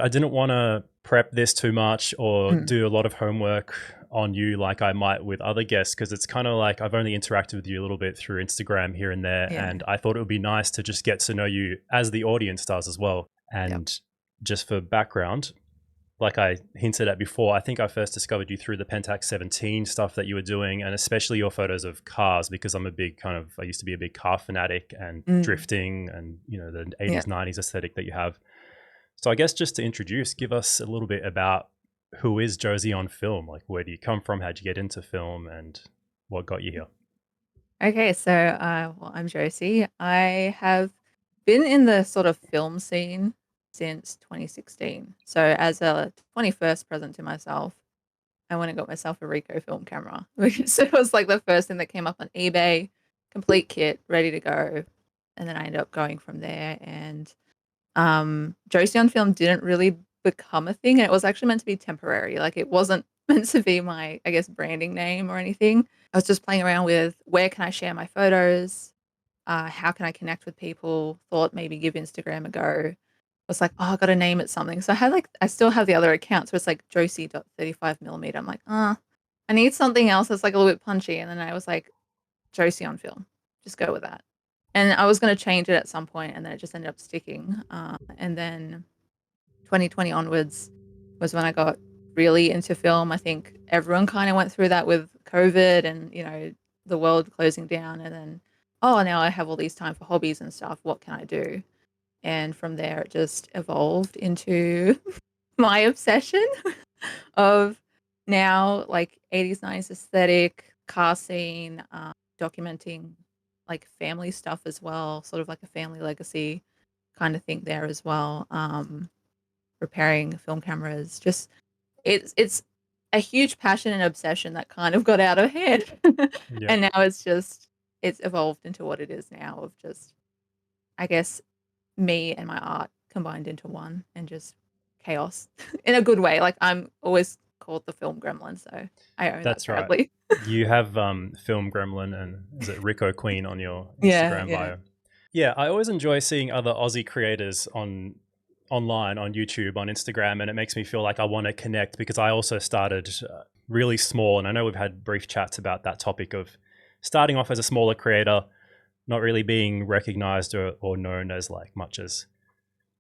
I didn't want to prep this too much or Mm. do a lot of homework on you like I might with other guests, because it's kind of like I've only interacted with you a little bit through Instagram here and there. Yeah. And I thought it would be nice to just get to know you as the audience does as well. Yep. And just for background, like I hinted at before, I think I first discovered you through the Pentax 17 stuff that you were doing, and especially your photos of cars, because I used to be a big car fanatic and Mm. drifting and, the Yeah. 80s, 90s aesthetic that you have. So I guess just to introduce, give us a little bit about who is Josie on film? Like, where do you come from? How'd you get into film and what got you here? Okay, so well, I'm Josie. I have been in the sort of film scene since 2016. So as a 21st present to myself, I went and got myself a Ricoh film camera because it was like the first thing that came up on eBay, complete kit, ready to go. And then I ended up going from there. And Josie on film didn't really become a thing, and it was actually meant to be temporary. Like it wasn't meant to be my, I guess, branding name or anything. I was just playing around with where can I share my photos, how can I connect with people. Thought maybe give Instagram a go. Was like, oh, I got to name it something. So I still have the other account, so it's like Josie.35mm. I'm like, I need something else that's like a little bit punchy, and then I was like, Josie on film, just go with that. And I was going to change it at some point, and then it just ended up sticking. And then 2020 onwards was when I got really into film. I think everyone kind of went through that with COVID and, the world closing down. And then, oh, now I have all these time for hobbies and stuff. What can I do? And from there, it just evolved into my obsession of now like 80s, 90s aesthetic, car scene, documenting like family stuff as well, sort of like a family legacy kind of thing there as well. Repairing film cameras, just it's a huge passion and obsession that kind of got out of hand. Yeah, And now it's evolved into what it is now of just, I guess, me and my art combined into one and just chaos in a good way. Like I'm always called the film gremlin, so I own that that's right. proudly. You have film Gremlin and is it Ricoh Queen on your Yeah, Instagram yeah. bio? Yeah, I always enjoy seeing other Aussie creators online on YouTube, on Instagram, and it makes me feel like I want to connect because I also started really small, and I know we've had brief chats about that topic of starting off as a smaller creator, not really being recognized or known as like much as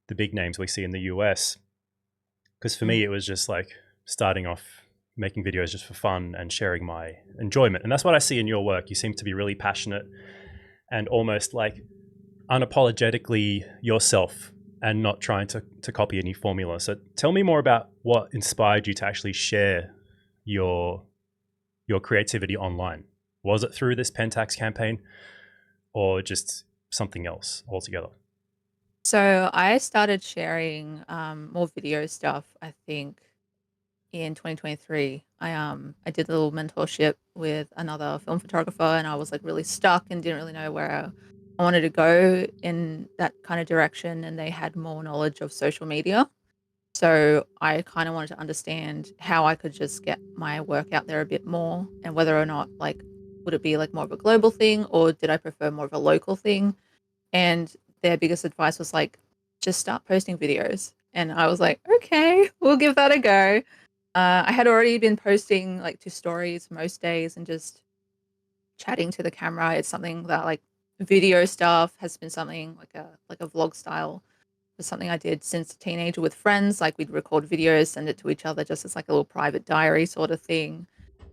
the big names we see in the US. Because for me, Mm. it was just like starting off making videos just for fun and sharing my enjoyment. And that's what I see in your work. You seem to be really passionate and almost like unapologetically yourself and not trying to copy any formula. So tell me more about what inspired you to actually share your your creativity online. Was it through this Pentax campaign or just something else altogether? So I started sharing more video stuff, I think, in 2023. I did a little mentorship with another film photographer, and I was like really stuck and didn't really know where I wanted to go in that kind of direction, and they had more knowledge of social media. So I kind of wanted to understand how I could just get my work out there a bit more, and whether or not like would it be like more of a global thing, or did I prefer more of a local thing? And their biggest advice was like, just start posting videos. And I was like, okay, we'll give that a go. I had already been posting like to stories most days and just chatting to the camera. It's something that like video stuff has been something like a vlog style was something I did since a teenager with friends. Like we'd record videos, send it to each other just as like a little private diary sort of thing.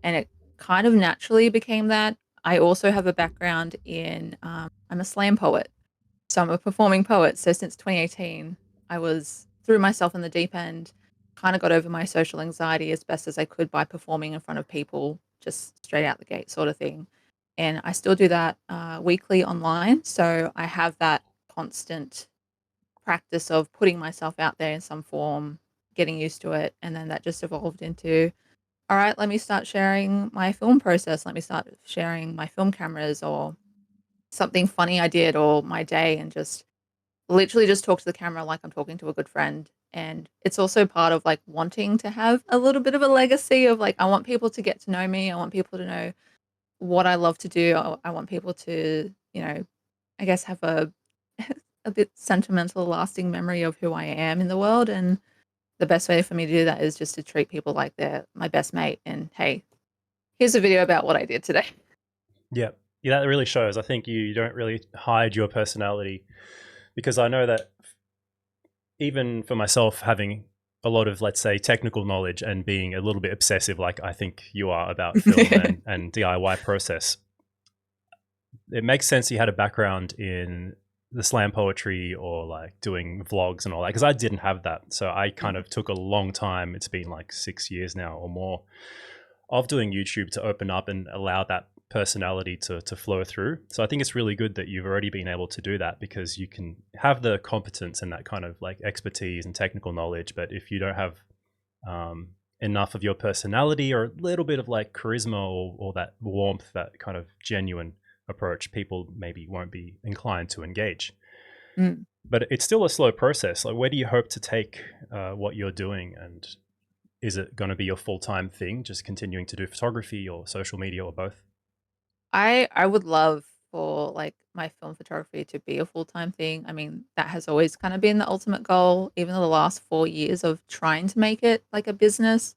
And it kind of naturally became that. I also have a background in I'm a slam poet. So I'm a performing poet. So since 2018, I was threw myself in the deep end, kind of got over my social anxiety as best as I could by performing in front of people, just straight out the gate sort of thing. And I still do that weekly online. So I have that constant practice of putting myself out there in some form, getting used to it. And then that just evolved into, all right, let me start sharing my film process. Let me start sharing my film cameras or something funny I did or my day and just literally just talk to the camera like I'm talking to a good friend. And it's also part of like wanting to have a little bit of a legacy of like, I want people to get to know me. I want people to know what I love to do. I want people to, I guess have a, a bit sentimental, lasting memory of who I am in the world. And the best way for me to do that is just to treat people like they're my best mate and, hey, here's a video about what I did today. Yeah. Yeah, that really shows. I think you don't really hide your personality, because I know that even for myself, having a lot of, let's say, technical knowledge and being a little bit obsessive, like I think you are about film and DIY process, it makes sense you had a background in the slam poetry or like doing vlogs and all that, because I didn't have that. So I kind of took a long time, it's been like 6 years now or more, of doing YouTube to open up and allow that personality to flow through. So I think it's really good that you've already been able to do that, because you can have the competence and that kind of like expertise and technical knowledge, but if you don't have enough of your personality or a little bit of like charisma or that warmth, that kind of genuine approach, people maybe won't be inclined to engage. But it's still a slow process. Like, where do you hope to take what you're doing, and is it going to be your full-time thing, just continuing to do photography or social media or both? I would love for like my film photography to be a full-time thing. I mean, that has always kind of been the ultimate goal. Even the last 4 years of trying to make it like a business,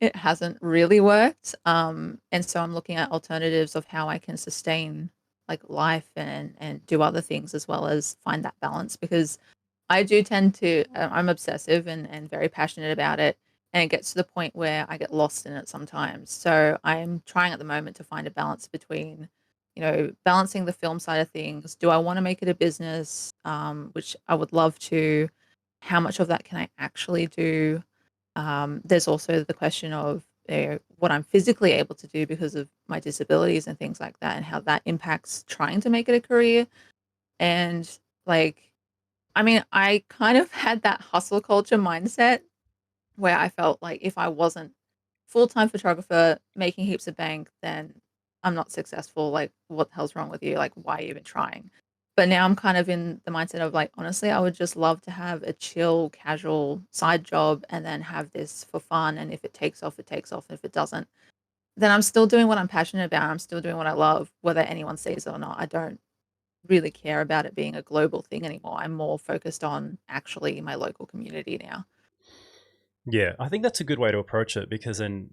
it hasn't really worked. And so I'm looking at alternatives of how I can sustain like life and do other things as well as find that balance, because I do tend to, I'm obsessive and very passionate about it. And it gets to the point where I get lost in it sometimes. So I'm trying at the moment to find a balance between, balancing the film side of things. Do I want to make it a business? Which I would love to. How much of that can I actually do? There's also the question of what I'm physically able to do because of my disabilities and things like that, and how that impacts trying to make it a career. And like, I mean, I kind of had that hustle culture mindset where I felt like if I wasn't full-time photographer making heaps of bank, then I'm not successful. Like, what the hell's wrong with you? Like, why are you even trying? But now I'm kind of in the mindset of like, honestly, I would just love to have a chill, casual side job and then have this for fun. And if it takes off, it takes off. And if it doesn't, then I'm still doing what I'm passionate about. I'm still doing what I love, whether anyone sees it or not. I don't really care about it being a global thing anymore. I'm more focused on actually my local community now. Yeah, I think that's a good way to approach it, because then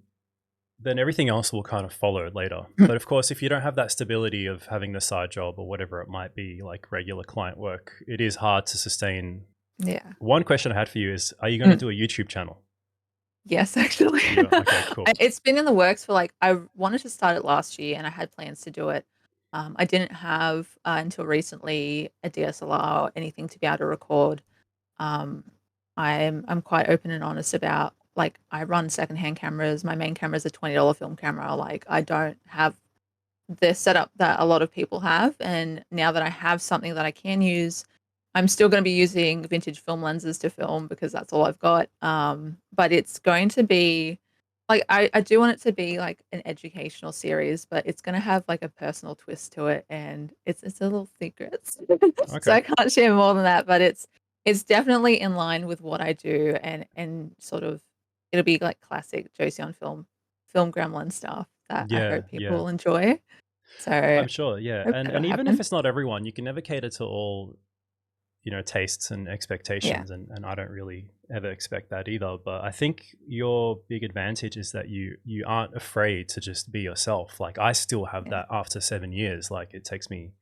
everything else will kind of follow later. But of course, if you don't have that stability of having the side job or whatever it might be, like regular client work, it is hard to sustain. Yeah. One question I had for you is, are you going to do a YouTube channel? Yes, actually. Yeah. Okay, cool. It's been in the works for like, I wanted to start it last year and I had plans to do it. I didn't have until recently a DSLR or anything to be able to record. Um, I'm quite open and honest about like I run secondhand cameras. My main camera is a $20 film camera. Like I don't have the setup that a lot of people have. And now that I have something that I can use, I'm still going to be using vintage film lenses to film because that's all I've got. But it's going to be like I do want it to be like an educational series, but it's going to have like a personal twist to it, and it's a little secret, so Okay. I can't share more than that. But it's definitely in line with what I do, and sort of it'll be like classic Josie on film Gremlin stuff that I Yeah, hope people yeah. will enjoy. So I'm sure, yeah. hope And that'll even if happen. it's not everyone, you can never cater to all, tastes and Yeah. expectations, and I don't really ever expect that either. But I think your big advantage is that you aren't afraid to just be yourself. Like, I still have Yeah. that after 7 years. Like, it takes me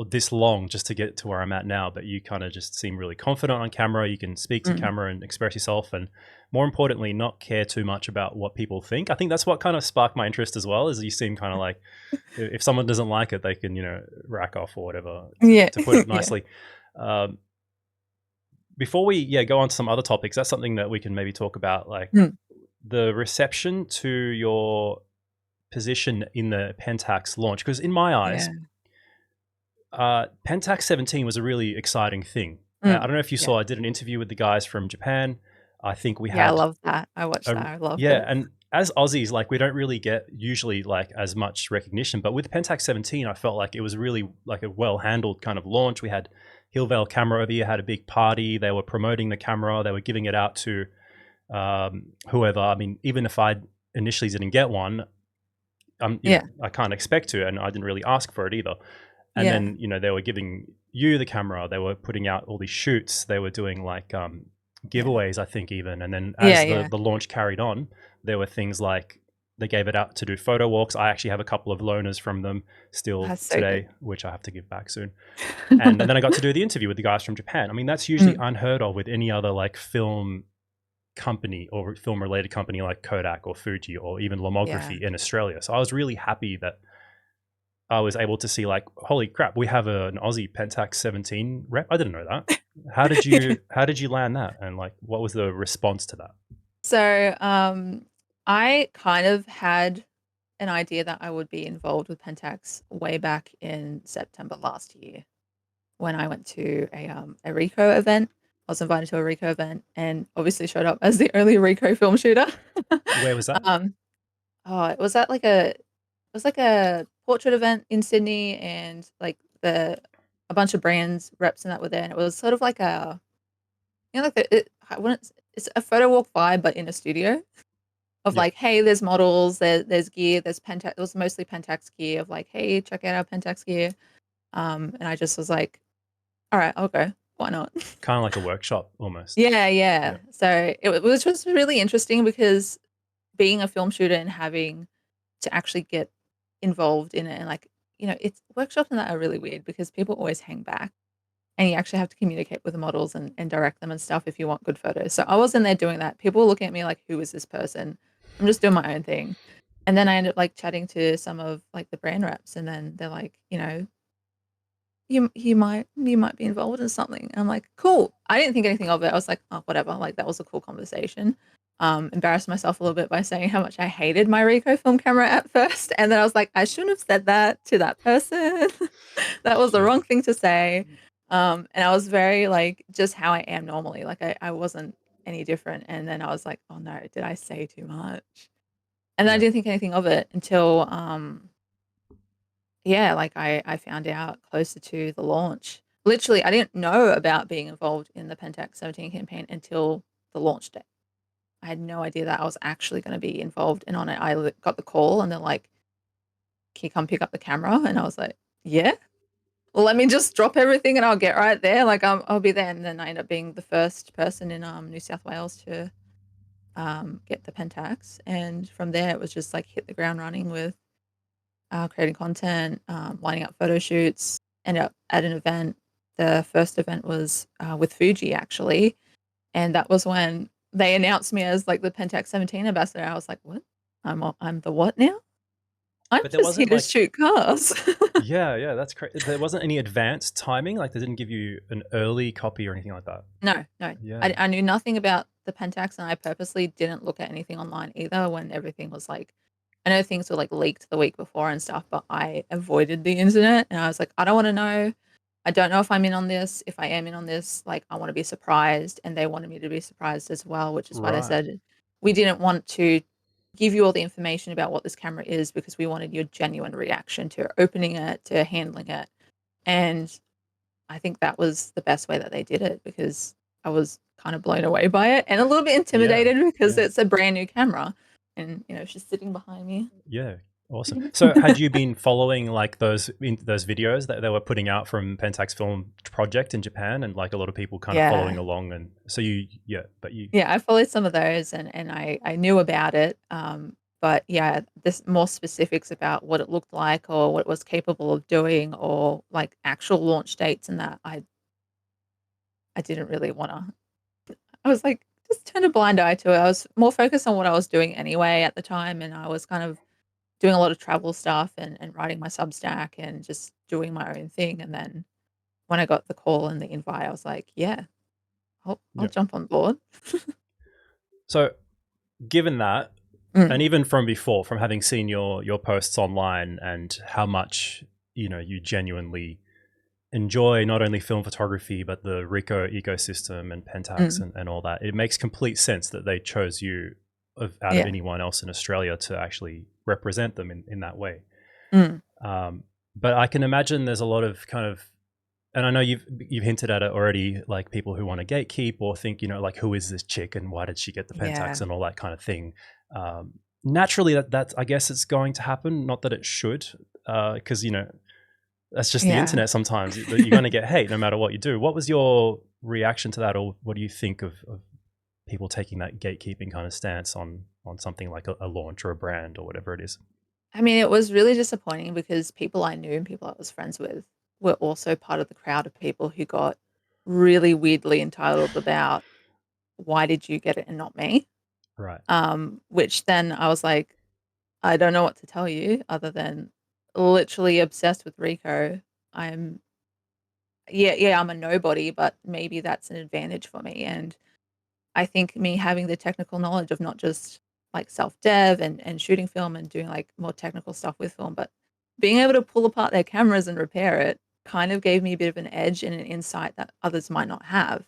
this long just to get to where I'm at now, but you kind of just seem really confident on camera. You can speak to Mm. camera and express yourself, and more importantly, not care too much about what people think. I think that's what kind of sparked my interest as well, is you seem kind of like, if someone doesn't like it, they can, rack off or whatever, Yeah. to put it Yeah. nicely. Um, Before we, go on to some other topics, that's something that we can maybe talk about, like Mm. the reception to your position in the Pentax launch. Because in my eyes, Yeah. Pentax 17 was a really exciting thing. I Mm. don't know if you Yeah. saw, I did an interview with the guys from Japan. I think we Yeah, I had love that. I watched that. I loved yeah, it. and as Aussies, like, we don't really get usually like as much recognition, but with Pentax 17, I felt like it was really like a well handled kind of launch. We had Hillvale Camera over here had a big party. They were promoting the camera. They were giving it out to whoever. I mean, even if I initially didn't get one, Yeah. I can't expect to, and I didn't really ask for it either. And Yeah. then, they were giving you the camera. They were putting out all these shoots. They were doing like Yeah. giveaways, I think, even. And then Yeah, as yeah. the launch carried on, there were things like they gave it out to do photo walks. I actually have a couple of loaners from them still That's so good. today, which I have to give back soon. And then I got to do the interview with the guys from Japan. I mean, that's usually Mm, unheard of with any other like film company or film related company like Kodak or Fuji or even yeah. Lomography in Australia. So I was really happy that I was able to see like, holy crap, we have an Aussie Pentax 17 rep. I didn't know that. How did you land that? And like what was the response to that? So, I kind of had an idea that I would be involved with Pentax way back in September last year when I went to a Ricoh event. I was invited to a Ricoh event and obviously showed up as the only Ricoh film shooter. Where was that? Um, oh, it was at like a portrait event in Sydney and like a bunch of brands reps and that were there, and it was sort of like like I wouldn't, it's a photo walk vibe, but in a studio of Yeah. like, hey, there's models, there's gear, there's Pentax. It was mostly Pentax gear of like, hey, check out our Pentax gear. And I just was like, all right, I'll go. Why not? Kind of like a workshop almost. Yeah, Yeah. yeah. So it was just really interesting because being a film shooter and having to actually get involved in it and like, it's workshops and that are really weird because people always hang back and you actually have to communicate with the models and direct them and stuff if you want good photos. So I was in there doing that. People were looking at me like, who is this person? I'm just doing my own thing. And then I ended up like chatting to some of like the brand reps and then they're like, you might be involved in something. And I'm like, cool. I didn't think anything of it. I was like, oh, whatever. Like that was a cool conversation. Embarrassed myself a little bit by saying how much I hated my Ricoh film camera at first. And then I was like, I shouldn't have said that to that person. That was the Yeah. wrong thing to say. And I was very like just how I am normally. Like I wasn't any different. And then I was like, oh no, did I say too much? And then I Yeah. didn't think anything of it until yeah, like I found out closer to the launch. Literally, I didn't know about being involved in the Pentax 17 campaign until the launch day. I had no idea that I was actually going to be involved and on it. Got the call and they're like, "Can you come pick up the camera?" And I was like, "Yeah, well, let me just drop everything and I'll get right there. Like I'll be there." And then I ended up being the first person in New South Wales to get the Pentax, and from there it was just like hit the ground running with creating content, lining up photo shoots. Ended up at an event. The first event was with Fuji actually, and that was when they announced me as like the Pentax 17 ambassador. I was like, "What? I'm the what now? I'm But there just here wasn't to like, shoot cars." yeah, that's crazy. There wasn't any advanced timing. Like they didn't give you an early copy or anything like that. No, no. Yeah. I knew nothing about the Pentax, and I purposely didn't look at anything online either when everything was like, I know things were like leaked the week before and stuff, but I avoided the internet and I was like, I don't want to know. I don't know if I'm in on this. If I am in on this, like I want to be surprised. And they wanted me to be surprised as well, which is why they Right. said we didn't want to give you all the information about what this camera is because we wanted your genuine reaction to opening it, to handling it. And I think that was the best way that they did it because I was kind of blown away by it and a little bit Yeah. intimidated because Yeah. it's a brand new camera and she's sitting behind me. Yeah. Awesome. So had you been following like those videos that they were putting out from Pentax Film Project in Japan and like a lot of people kind of following Yeah. along, and so you, yeah, but you, Yeah, I followed some of those and I knew about it. But yeah, this more specifics about what it looked like or what it was capable of doing or like actual launch dates and that I didn't really want to. I was like, just turn a blind eye to it. I was more focused on what I was doing anyway at the time, and I was kind of doing a lot of travel stuff and writing my Substack and just doing my own thing. And then when I got the call and the invite, I was like, yeah, I'll yeah. jump on board. So given that, Mm, and even from before, from having seen your posts online and how much you genuinely enjoy not only film photography but the Ricoh ecosystem and Pentax mm, and all that, it makes complete sense that they chose you out of yeah. anyone else in Australia to actually represent them in that way. Mm, But I can imagine there's a lot of kind of, and I know you've hinted at it already, like people who want to gatekeep or think, like who is this chick and why did she get the yeah. Pentax and all that kind of thing. Naturally, that I guess it's going to happen. Not that it should, because that's just the Yeah. internet. Sometimes you're going to get hate no matter what you do. What was your reaction to that, or what do you think of people taking that gatekeeping kind of stance on something like a launch or a brand or whatever it is. I mean, it was really disappointing because people I knew and people I was friends with were also part of the crowd of people who got really weirdly entitled about why did you get it and not me? Right. Which then I was like, I don't know what to tell you other than literally obsessed with Ricoh. I'm yeah, I'm a nobody, but maybe that's an advantage for me. And I think me having the technical knowledge of not just like self dev and shooting film and doing like more technical stuff with film, but being able to pull apart their cameras and repair it kind of gave me a bit of an edge and an insight that others might not have.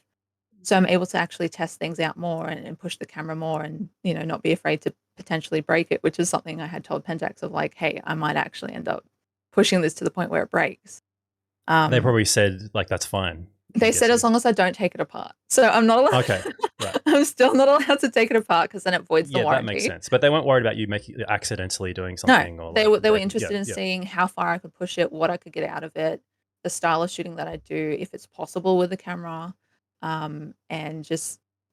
So I'm able to actually test things out more and push the camera more and, not be afraid to potentially break it, which is something I had told Pentax of like, hey, I might actually end up pushing this to the point where it breaks. They Um, probably said like that's fine. I'm they said as guessing. long as I don't take it apart. So I'm not allowed. Okay. Right. I'm still not allowed to take it apart because then it voids the Yeah, that makes warranty. sense. But they weren't worried about you making accidentally doing No, something or they like were breaking. Yeah, interested in yeah. seeing how far I could push it, what I could get out of it, the style of shooting that I do, if it's possible with the camera, and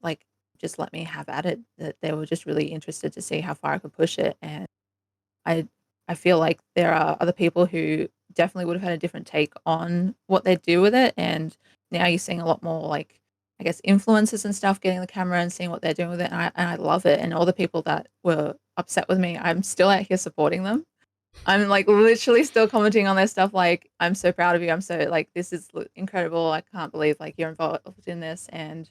like just let me have at it. That they were just really interested to see how far I could push it, and I I feel like there are other people who definitely would have had a different take on what they do with it, and now you're seeing a lot more like I guess influencers and stuff getting the camera and seeing what they're doing with it, and I love it. And all the people that were upset with me, I'm still out here supporting them. I'm like literally still commenting on their stuff. Like, I'm so proud of you. I'm so like, this is incredible. I can't believe like you're involved in this and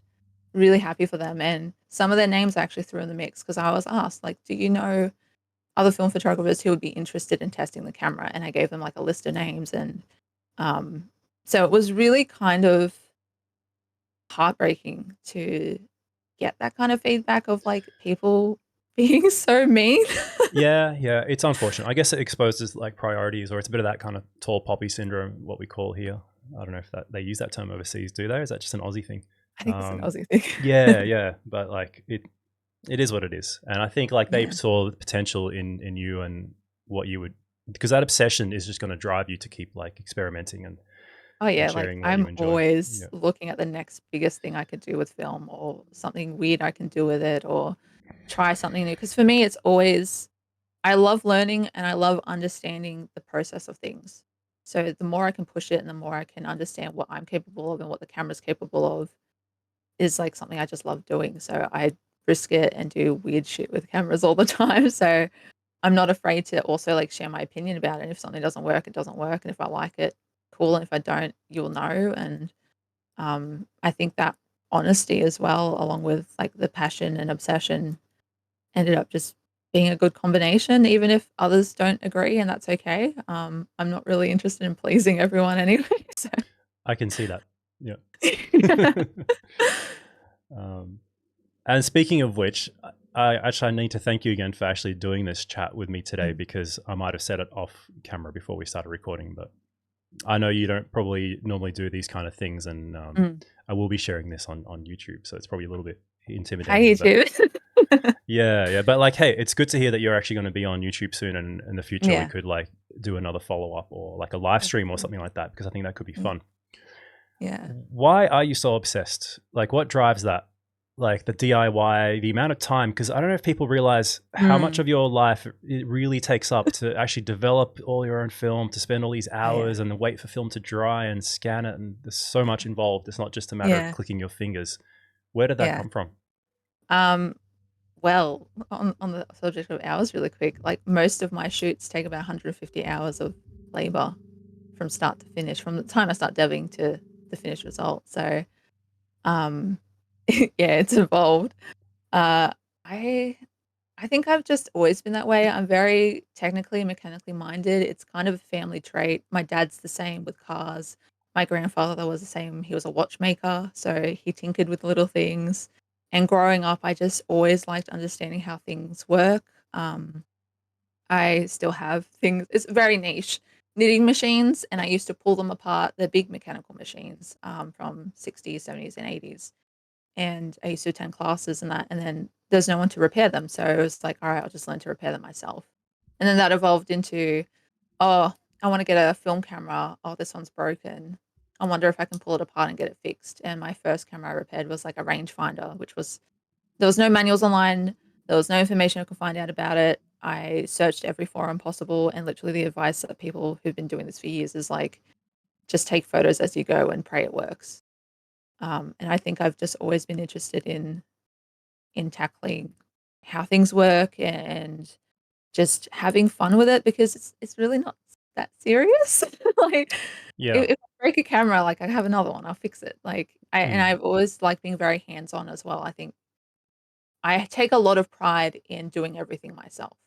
really happy for them. And some of their names I actually threw in the mix because I was asked, like, do you know other film photographers who would be interested in testing the camera? And I gave them like a list of names. And um, so it was really kind of heartbreaking to get that kind of feedback of like people being so mean. Yeah, yeah. It's unfortunate. I guess it exposes like priorities, or it's a bit of that kind of tall poppy syndrome, what we call here. I don't know if that they use that term overseas, do they? Is that just an Aussie thing? I think it's an Aussie thing. Yeah, yeah. But like it is what it is. And I think like they Yeah. saw the potential in you and what you would, because that obsession is just going to drive you to keep like experimenting Oh, and yeah, like, sharing what you I'm enjoy. always Yeah. looking at the next biggest thing I could do with film or something weird I can do with it or try something new. Because for me, it's always I love learning and I love understanding the process of things. So the more I can push it and the more I can understand what I'm capable of and what the camera's capable of is, like, something I just love doing. So I risk it and do weird shit with cameras all the time. So I'm not afraid to also, like, share my opinion about it. If something doesn't work, it doesn't work, and if I like it, cool, and if I don't, you'll know, and, I think that honesty as well, along with, like, the passion and obsession, ended up just being a good combination, even if others don't agree, and that's okay. I'm not really interested in pleasing everyone anyway, so I can see that. Yeah. yeah. um, and speaking of which, I need to thank you again for actually doing this chat with me today, Mm, because I might have said it off camera before we started recording, but I know you don't probably normally do these kind of things, and mm. I will be sharing this on YouTube, so it's probably a little bit Hi, intimidating. But YouTube. yeah, yeah. But like, hey, it's good to hear that you're actually going to be on YouTube soon, and in the future we Yeah, could like do another follow up or like a live that'd be stream or cool. something like that, because I think that could be Yeah, fun. yeah. Why are you so obsessed? Like, what drives that? Like the DIY, the amount of time, because I don't know if people realize how much Mm. of your life it really takes up to actually develop all your own film, to spend all these Oh, yeah. hours and then wait for film to dry and scan it. And there's so much involved. It's not just a matter of Yeah, clicking your fingers. Where did that yeah. come from? Um, well, on the subject of hours really quick, like, most of my shoots take about 150 hours of labor from start to finish, from the time I start deving to the finished result, so, um, yeah, it's involved. Uh, I I think I've just always been that way. I'm very technically and mechanically minded. It's kind of a family trait. My dad's the same with cars. My grandfather was the same. He was a watchmaker, so he tinkered with little things. And growing up, I just always liked understanding how things work. Um, I still have things, it's very niche knitting machines, and I used to pull them apart. They're big mechanical machines from 60s, 70s, and 80s, and I used to attend classes and that, and then there's no one to repair them. So it was like, all right, I'll just learn to repair them myself. And then that evolved into, oh, I want to get a film camera. Oh, this one's broken. I wonder if I can pull it apart and get it fixed. And my first camera I repaired was like a rangefinder, which was there was no manuals online. There was no information I could find out about it. I searched every forum possible, and literally the advice that people who've been doing this for years is like, just take photos as you go and pray it works. And I think I've just always been interested in tackling how things work and just having fun with it, because it's really not that serious. Like, Yeah. if I break a camera, like, I have another one, I'll fix it. Like, I've always liked being very hands-on as well. I think I take a lot of pride in doing everything myself,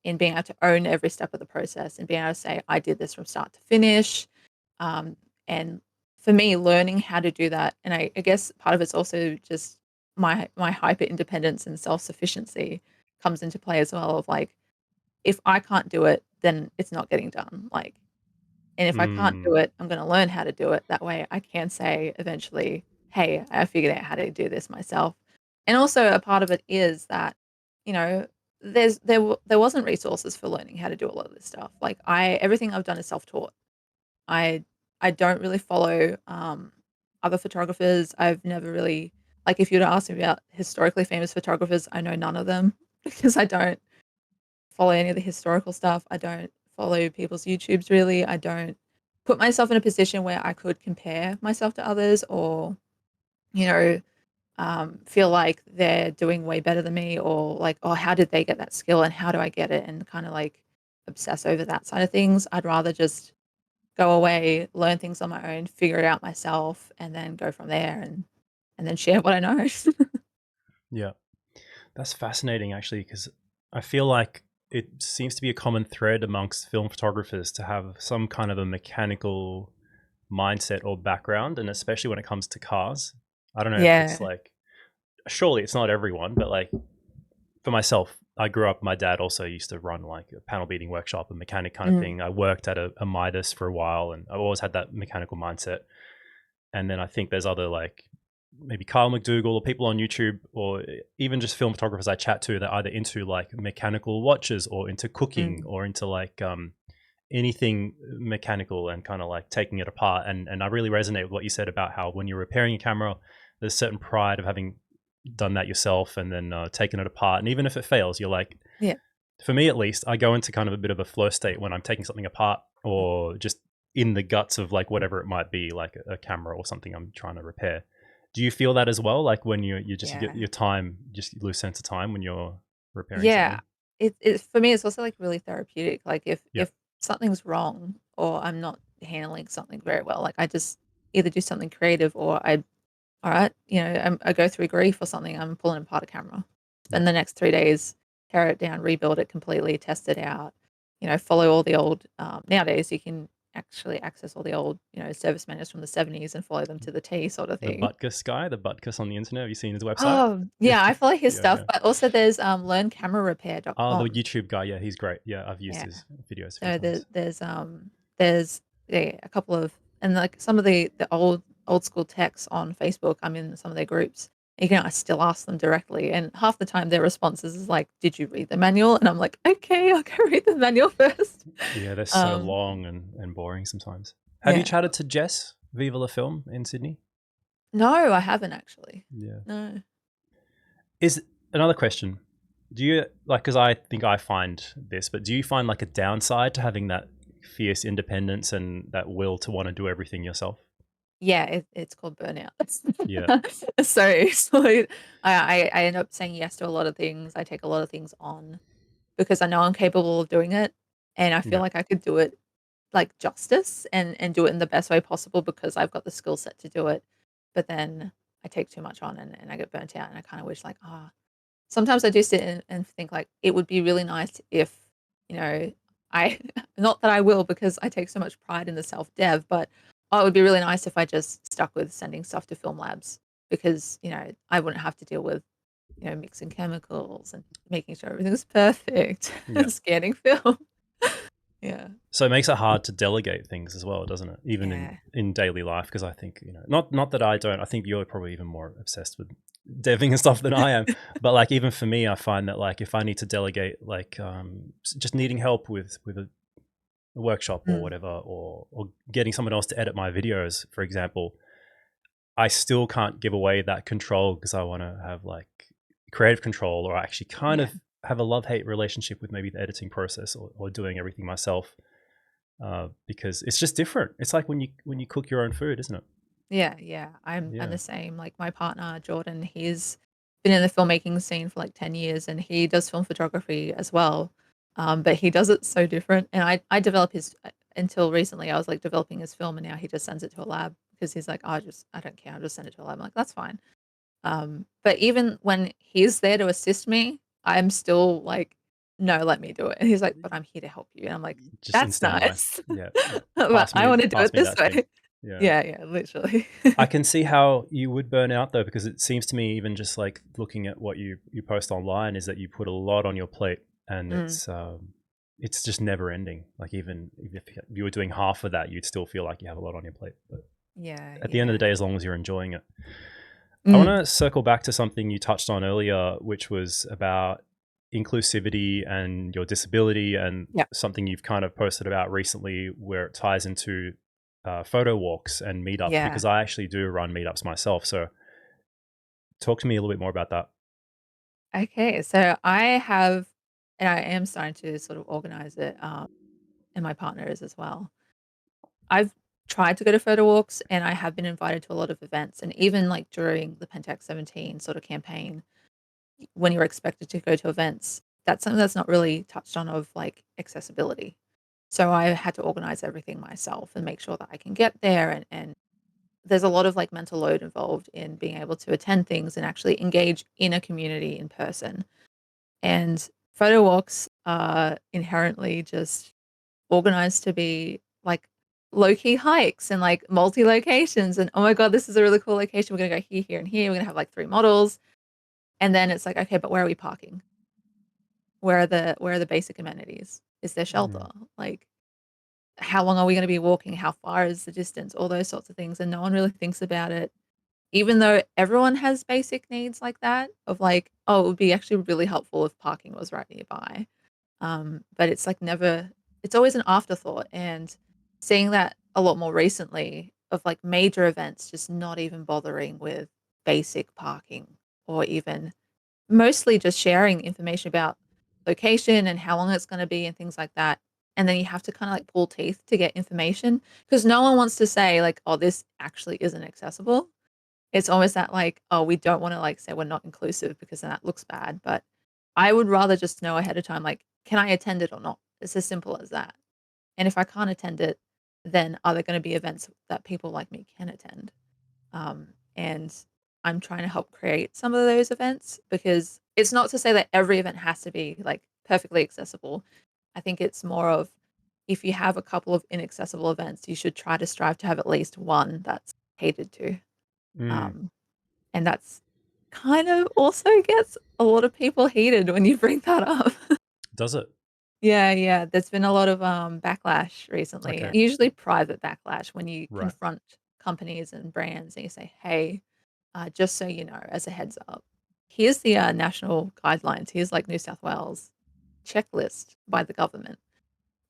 in being able to own every step of the process and being able to say, I did this from start to finish. And for me, learning how to do that, and I guess part of it's also just my hyper independence and self sufficiency comes into play as well. Of like, if I can't do it, then it's not getting done. Like, and if I can't Mm. do it, I'm going to learn how to do it. That way, I can say eventually, "Hey, I figured out how to do this myself." And also, a part of it is that, you know, there wasn't resources for learning how to do a lot of this stuff. Like, I everything I've done is self taught. I I don't really follow other photographers. I've never really, like, if you were to ask me about historically famous photographers, I know none of them because I don't follow any of the historical stuff. I don't follow people's YouTubes really. I don't put myself in a position where I could compare myself to others, or, you know, feel like they're doing way better than me, or like, oh, how did they get that skill and how do I get it? And kind of like obsess over that side of things. I'd rather just go away, learn things on my own, figure it out myself, and then go from there and then share what I know. Yeah. That's fascinating, actually, because I feel like it seems to be a common thread amongst film photographers to have some kind of a mechanical mindset or background, and especially when it comes to cars. I don't know if it's Yeah. like, surely it's not everyone, but like for myself, I grew up, my dad also used to run like a panel beating workshop, a mechanic kind of Mm, thing. I worked at a Midas for a while, and I've always had that mechanical mindset. And then I think there's other like maybe Kyle McDougall or people on YouTube, or even just film photographers I chat to that are either into like mechanical watches or into cooking mm, or into like anything mechanical and kind of like taking it apart. And I really resonate with what you said about how when you're repairing a camera, there's certain pride of having done that yourself and then taken it apart. And even if it fails, you're like, yeah. for me at least, I go into kind of a bit of a flow state when I'm taking something apart or just in the guts of like whatever it might be, like a camera or something I'm trying to repair. Do you feel that as well? Like when you just you get Yeah. your time, just lose sense of time when you're repairing Yeah. something? It for me, it's also like really therapeutic. Like, Yeah, if something's wrong or I'm not handling something very well, like, I just either do something creative, or all right, I go through grief or something, I'm pulling apart a camera. yeah. Spend the next 3 days, tear it down, rebuild it completely, test it out, follow all the old, nowadays you can actually access all the old, service manuals from the '70s and follow them to the T, sort of The thing. Butkus guy, the Butkus on the internet. Have you seen his website? Oh, Yeah, yeah, I follow his yeah, stuff, yeah. but also there's, Oh, the learncamerarepair.com. YouTube guy. Yeah, he's great. Yeah, I've used Yeah. his videos a few So times. there's, yeah, a couple of, and like some of the old school techs on Facebook, I'm in some of their groups. I still ask them directly, and half the time their responses is like, "Did you read the manual?" And I'm like, "Okay, I'll go read the manual first." Yeah, they're so Um, long and boring sometimes. Have you yeah. chatted to Jess Viva La Film in Sydney? No, I haven't actually. Yeah. No. Is another question. Do you like, because I think I find this, but do you find like a downside to having that fierce independence and that will to want to do everything yourself? Yeah, it's called burnout. Yeah. So I end up saying yes to a lot of things. I take a lot of things on because I know I'm capable of doing it, and I feel Yeah. like I could do it like justice and do it in the best way possible because I've got the skill set to do it. But then I take too much on, and I get burnt out, and I kind of wish like, sometimes I do sit and think like it would be really nice if, you know, I not that I will because I take so much pride in the self dev, but it would be really nice if I just stuck with sending stuff to film labs because, I wouldn't have to deal with, mixing chemicals and making sure everything's perfect Yeah. and scanning film. Yeah. So it makes it hard to delegate things as well, doesn't it? Even Yeah. in daily life, because I think, not that I don't. I think you're probably even more obsessed with deving and stuff than I am. But like even for me, I find that like if I need to delegate, like just needing help with a workshop or Mm. whatever, or getting someone else to edit my videos, for example, I still can't give away that control because I want to have like creative control, or I actually kind Yeah. of have a love-hate relationship with maybe the editing process, or doing everything myself, because it's just different. It's like when you cook your own food, isn't it? Yeah, yeah. I'm Yeah. the same. Like my partner Jordan, he's been in the filmmaking scene for like 10 years and he does film photography as well. But he does it so different. And I develop his until recently I was like developing his film and now he just sends it to a lab because he's like, oh, I don't care, I'll just send it to a lab. I'm like, that's fine. But even when he's there to assist me, I'm still like, no, let me do it. And he's like, but I'm here to help you. And I'm like, Just in that's standby. nice. Yeah, yeah. But I want to do Pass it me this that thing. way. Yeah. Yeah, yeah, literally. I can see how you would burn out though, because it seems to me, even just like looking at what you post online, is that you put a lot on your plate, and Mm, it's just never ending. Like even if you were doing half of that, you'd still feel like you have a lot on your plate. But yeah, at the end of the yeah. day, as long as you're enjoying it. I want Mm, to circle back to something you touched on earlier, which was about inclusivity and your disability, and yeah. something you've kind of posted about recently, where it ties into photo walks and meetups. Yeah. Because I actually do run meetups myself. So talk to me a little bit more about that. Okay, so I have and I am starting to sort of organize it, and my partner is as well. I've tried to go to photo walks and I have been invited to a lot of events and even like during the Pentax 17 sort of campaign, when you're expected to go to events, that's something that's not really touched on of like accessibility. So I had to organize everything myself and make sure that I can get there and there's a lot of like mental load involved in being able to attend things and actually engage in a community in person. And photo walks are inherently just organized to be like low key hikes and like multi locations. And oh my God, this is a really cool location. We're going to go here, here, and here. We're going to have like three models. And then it's like, okay, but where are we parking? Where are the basic amenities? Is there Mm. shelter? Like, how long are we going to be walking? How far is the distance? All those sorts of things. And no one really thinks about it, even though everyone has basic needs like that of like, oh, it would be actually really helpful if parking was right nearby. But it's like never, it's always an afterthought. And seeing that a lot more recently of like major events just not even bothering with basic parking or even mostly just sharing information about location and how long it's going to be and things like that. And then you have to kind of like pull teeth to get information because no one wants to say like, oh, this actually isn't accessible. It's almost that like, oh, we don't wanna, like, say we're not inclusive because then that looks bad, but I would rather just know ahead of time, like, can I attend it or not? It's as simple as that. And if I can't attend it, then are there gonna be events that people like me can attend? And I'm trying to help create some of those events because it's not to say that every event has to be, like, perfectly accessible. I think it's more of if you have a couple of inaccessible events, you should try to strive to have at least one that's catered to. Mm. Um, and that's kind of also gets a lot of people heated when you bring that up. Does it? Yeah, yeah, there's been a lot of, backlash recently, Okay. usually private backlash when you Right. confront companies and brands and you say, "Hey, just so you know, as a heads up, here's the, national guidelines. Here's, like, New South Wales checklist by the government.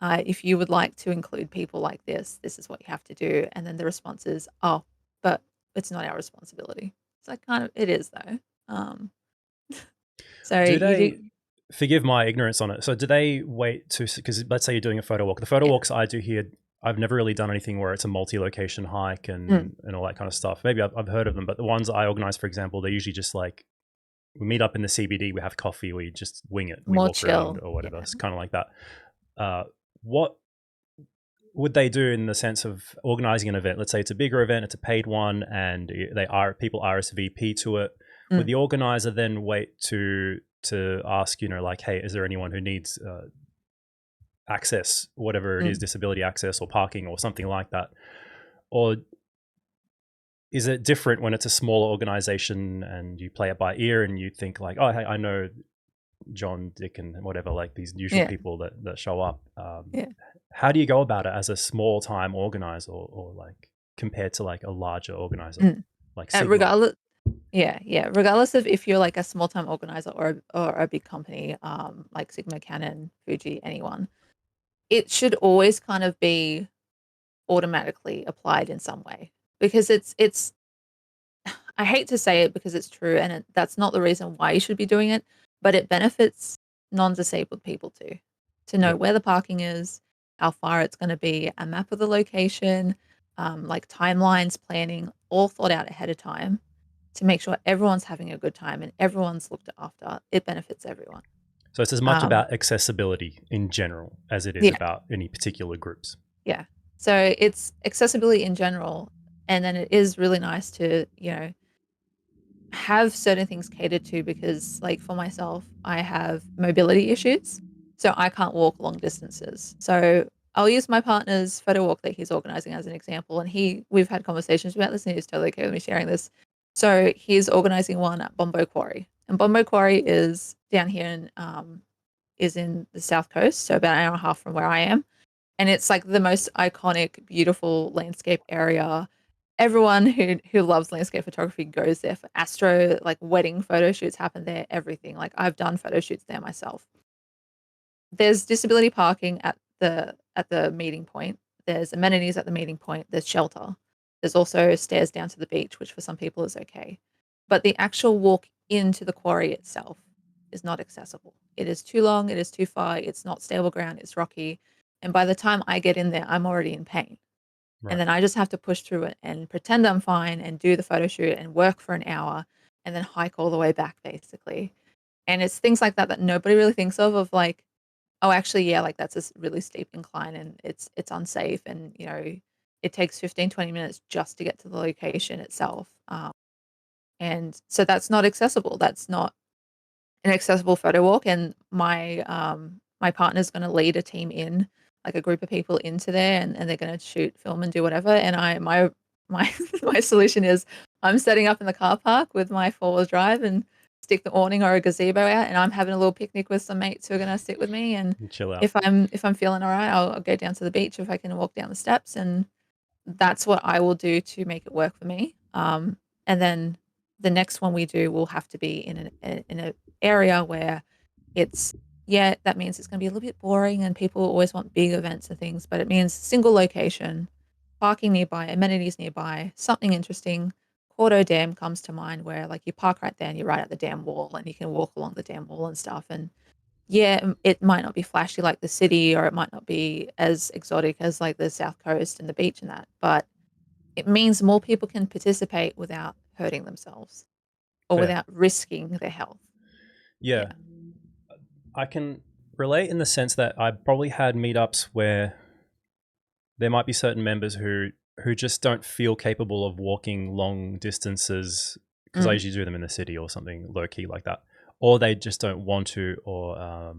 If you would like to include people like this is what you have to do." And then the response is, "Oh, but it's not our responsibility." It's like, kind of it is though. Um, so Do you they, do forgive my ignorance on it? So do they wait to, because let's say you're doing a photo walk. The photo yeah. walks I do here, I've never really done anything where it's a multi-location hike Mm, and all that kind of stuff. Maybe I've heard of them, but the ones I organize, for example, they're usually just like, we meet up in the CBD, we have coffee, we just wing it, we more walk around chill. or Yeah. whatever. It's kind of like that. What would they do in the sense of organizing an event? Let's say it's a bigger event, it's a paid one, and they are people RSVP to it. Would Mm, the organizer then wait to ask, like, hey, is there anyone who needs access, whatever it is, mm. disability access or parking or something like that? Or is it different when it's a smaller organization and you play it by ear and you think like, oh, hey, I know John, Dick, and whatever, like these usual Yeah. people that show up. Yeah. How do you go about it as a small time organizer, or like compared to like a larger organizer Mm. like Sigma? Regardless yeah, yeah. Regardless of if you're like a small time organizer or a big company, like Sigma, Canon, Fuji, anyone, it should always kind of be automatically applied in some way because it's I hate to say it because it's true, and that's not the reason why you should be doing it, but it benefits non-disabled people too, to know Yep. where the parking is, how far it's going to be, a map of the location, like timelines, planning, all thought out ahead of time to make sure everyone's having a good time and everyone's looked after. It benefits everyone. So it's as much Um, about accessibility in general as it is yeah, about any particular groups. yeah. So it's accessibility in general, and then it is really nice to, have certain things catered to because, like, for myself, I have mobility issues, so I can't walk long distances. So I'll use my partner's photo walk that he's organizing as an example, and we've had conversations about this, and he's totally okay with me sharing this. So he's organizing one at Bombo Quarry, and Bombo Quarry is down here is in the south coast, so about an hour and a half from where I am, and it's like the most iconic, beautiful landscape area. Everyone who loves landscape photography goes there for astro, like wedding photo shoots happen there, everything. Like I've done photo shoots there myself. There's disability parking at the meeting point. There's amenities at the meeting point. There's shelter. There's also stairs down to the beach, which for some people is okay. But the actual walk into the quarry itself is not accessible. It is too long, it is too far, it's not stable ground, it's rocky. And by the time I get in there, I'm already in pain. And Right. then I just have to push through it and pretend I'm fine and do the photo shoot and work for an hour and then hike all the way back basically. And it's things like that that nobody really thinks of like, oh, actually, yeah, like that's a really steep incline and it's unsafe and it takes 15, 20 minutes just to get to the location itself. And so that's not accessible. That's not an accessible photo walk, and my partner's going to lead a team in, like a group of people into there, and they're going to shoot, film, and do whatever. And my my solution is I'm setting up in the car park with my four-wheel drive and stick the awning or a gazebo out, and I'm having a little picnic with some mates who are going to sit with me. And And chill out. if I'm feeling all right, I'll go down to the beach if I can walk down the steps, and that's what I will do to make it work for me. And then the next one we do will have to be in an area where it's yeah, that means it's going to be a little bit boring and people always want big events and things, but it means single location, parking nearby, amenities nearby, something interesting. Cordo Dam comes to mind where like you park right there and you're right at the dam wall and you can walk along the dam wall and stuff. And yeah, it might not be flashy like the city or it might not be as exotic as like the South Coast and the beach and that, but it means more people can participate without hurting themselves or Fair. without risking their health. Yeah. Yeah. I can relate in the sense that I probably had meetups where there might be certain members who just don't feel capable of walking long distances because I Mm. usually do them in the city or something low key like that, or they just don't want to, or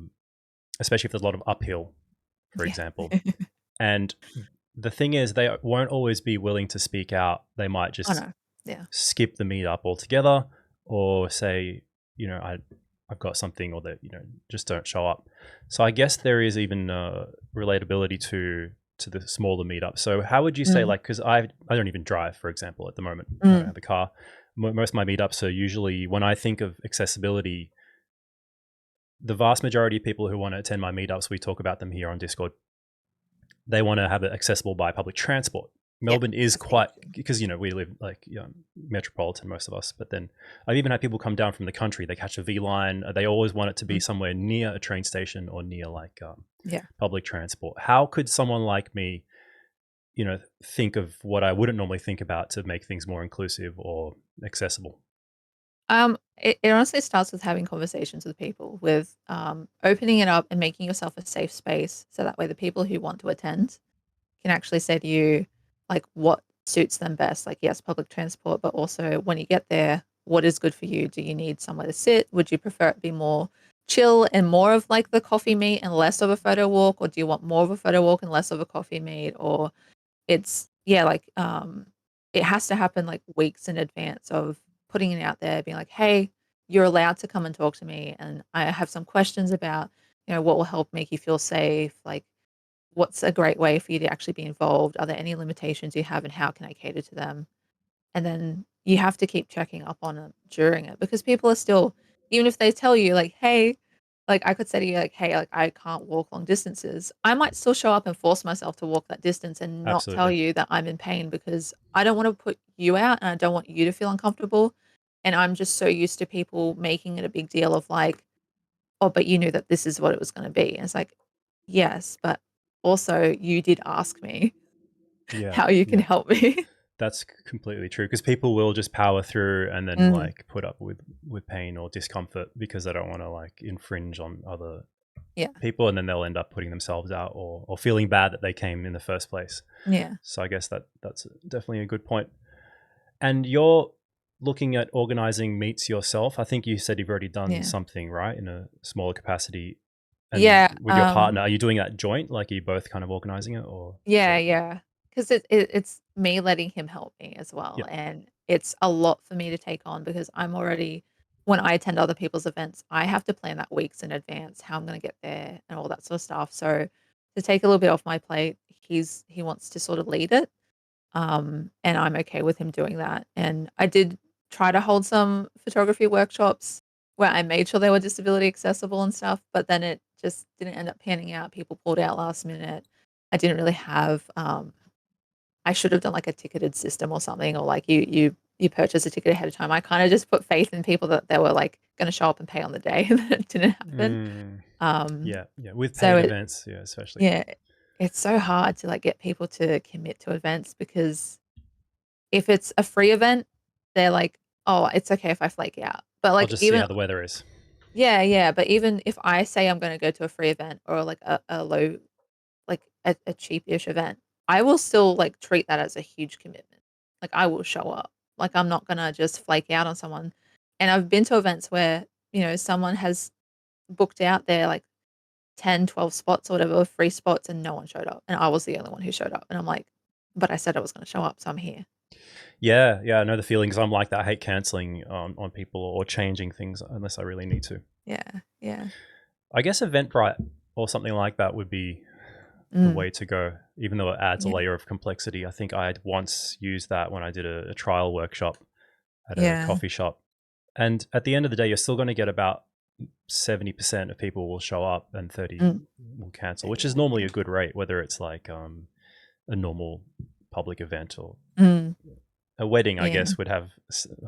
especially if there's a lot of uphill, for Yeah. example. And the thing is, they won't always be willing to speak out. They might Oh, just no. Yeah. skip the meetup altogether, or say, I've got something, or that just don't show up. So I guess there is even relatability to the smaller meetup. So how would you say, Mm. like, because I don't even drive, for example, at the moment. I don't Mm. have a car. Most of my meetups are usually, when I think of accessibility, the vast majority of people who want to attend my meetups, we talk about them here on Discord, they want to have it accessible by public transport. Yeah. Melbourne is That's the quite, issue. because we live like metropolitan, most of us. But then I've even had people come down from the country. They catch a V line. They always want it to be Mm. somewhere near a train station or near like Yeah. public transport. How could someone like me, think of what I wouldn't normally think about to make things more inclusive or accessible? It honestly starts with having conversations with people, with opening it up and making yourself a safe space, so that way the people who want to attend can actually say to you, like, what suits them best. Like, yes, public transport, but also when you get there, what is good for you? Do you need somewhere to sit? Would you prefer it be more chill and more of like the coffee meet and less of a photo walk? Or do you want more of a photo walk and less of a coffee meet? Or it's, yeah, like, it has to happen like weeks in advance of putting it out there, being like, "Hey, you're allowed to come and talk to me, and I have some questions about, what will help make you feel safe, like, what's a great way for you to actually be involved? Are there any limitations you have, and how can I cater to them?" And then you have to keep checking up on it during it because people are still even if they tell you like, "Hey, Like, I could say to you, like, "Hey, like, I can't walk long distances." I might still show up and force myself to walk that distance and not tell Absolutely. you that I'm in pain because I don't wanna put you out, and I don't want you to feel uncomfortable, and I'm just so used to people making it a big deal of, like, "Oh, but you knew that this is what it was gonna be." And it's like, "Yes, but also you did ask me Yeah. how you can Yeah. help me." That's completely true because people will just power through and then Mm, like put up with pain or discomfort because they don't want to like infringe on other yeah, people, and then they'll end up putting themselves out or feeling bad that they came in the first place. yeah, So I guess that's definitely a good point. And you're looking at organizing meets yourself. I think you said you've already done yeah. something, right, in a smaller capacity. And Yeah, with your partner, are you doing that joint? Like, are you both kind of organizing it or yeah, separate? yeah. 'Cause it's me letting him help me as well, Yeah. and it's a lot for me to take on because I'm already when I attend other people's events, I have to plan that weeks in advance, how I'm gonna get there and all that sort of stuff, so to take a little bit off my plate, he wants to sort of lead it, and I'm okay with him doing that, and I did try to hold some photography workshops where I made sure they were disability accessible and stuff, but then it just didn't end up panning out, people pulled out last minute. I didn't really have, I should have done, like, a ticketed system or something, or, like, you purchase a ticket ahead of time. I kinda just put faith in people that they were, like, gonna show up and pay on the day, and it didn't happen. Mm, Um, yeah. Yeah. With so paid it events, yeah, especially. yeah, it's so hard to, like, get people to commit to events because if it's a free event, they're like, "Oh, it's okay if I flake out." But, I'll like, just see even how the weather is. yeah, yeah, but even if I say I'm gonna go to a free event or, like, a low like, a cheapish event, I will still, like, treat that as a huge commitment. Like, I will show up. Like, I'm not gonna just flake out on someone. And I've been to events where, someone has booked out their, like, 10, 12 spots or whatever, free spots, and no one showed up, and I was the only one who showed up, and I'm like, "But I said I was gonna show up, so I'm here." Yeah, yeah, I know the feelings. I'm like that. I hate canceling on people or changing things unless I really need to. Yeah, yeah. I guess Eventbrite or something like that would be the Mm, way to go, even though it adds a yeah, layer of complexity. I think I had once used that when I did a trial workshop at a yeah, coffee shop. And at the end of the day, you're still going to get about 70% of people will show up and 30 mm, will cancel, which is yeah, normally yeah. a good rate, whether it's like a normal public event or Mm, a wedding, I yeah, guess, would have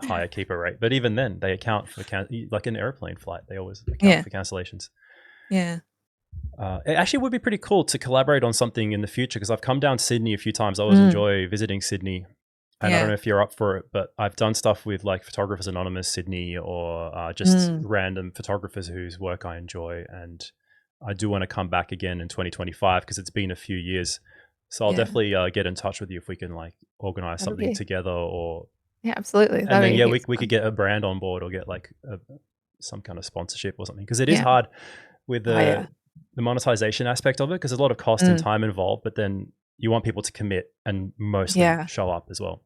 higher keeper rate. But even then, they account for like an airplane flight. They always account yeah, for cancellations. yeah, It actually would be pretty cool to collaborate on something in the future because I've come down to Sydney a few times. I always mm, enjoy visiting Sydney, and I don't yeah, know if you're up for it, but I've done stuff with like Photographers Anonymous Sydney or just mm, random photographers whose work I enjoy, and I do want to come back again in 2025 because it's been a few years. So I'll yeah. definitely get in touch with you if we can like organize That'll something be together, or yeah, absolutely. and That'd then be yeah, heaps we could fun. get a brand on board or get like some kind of sponsorship or something because it is Yeah. hard with Oh, yeah. the monetization aspect of it because there's a lot of cost and Mm, time involved, but then you want people to commit and mostly yeah. show up as well.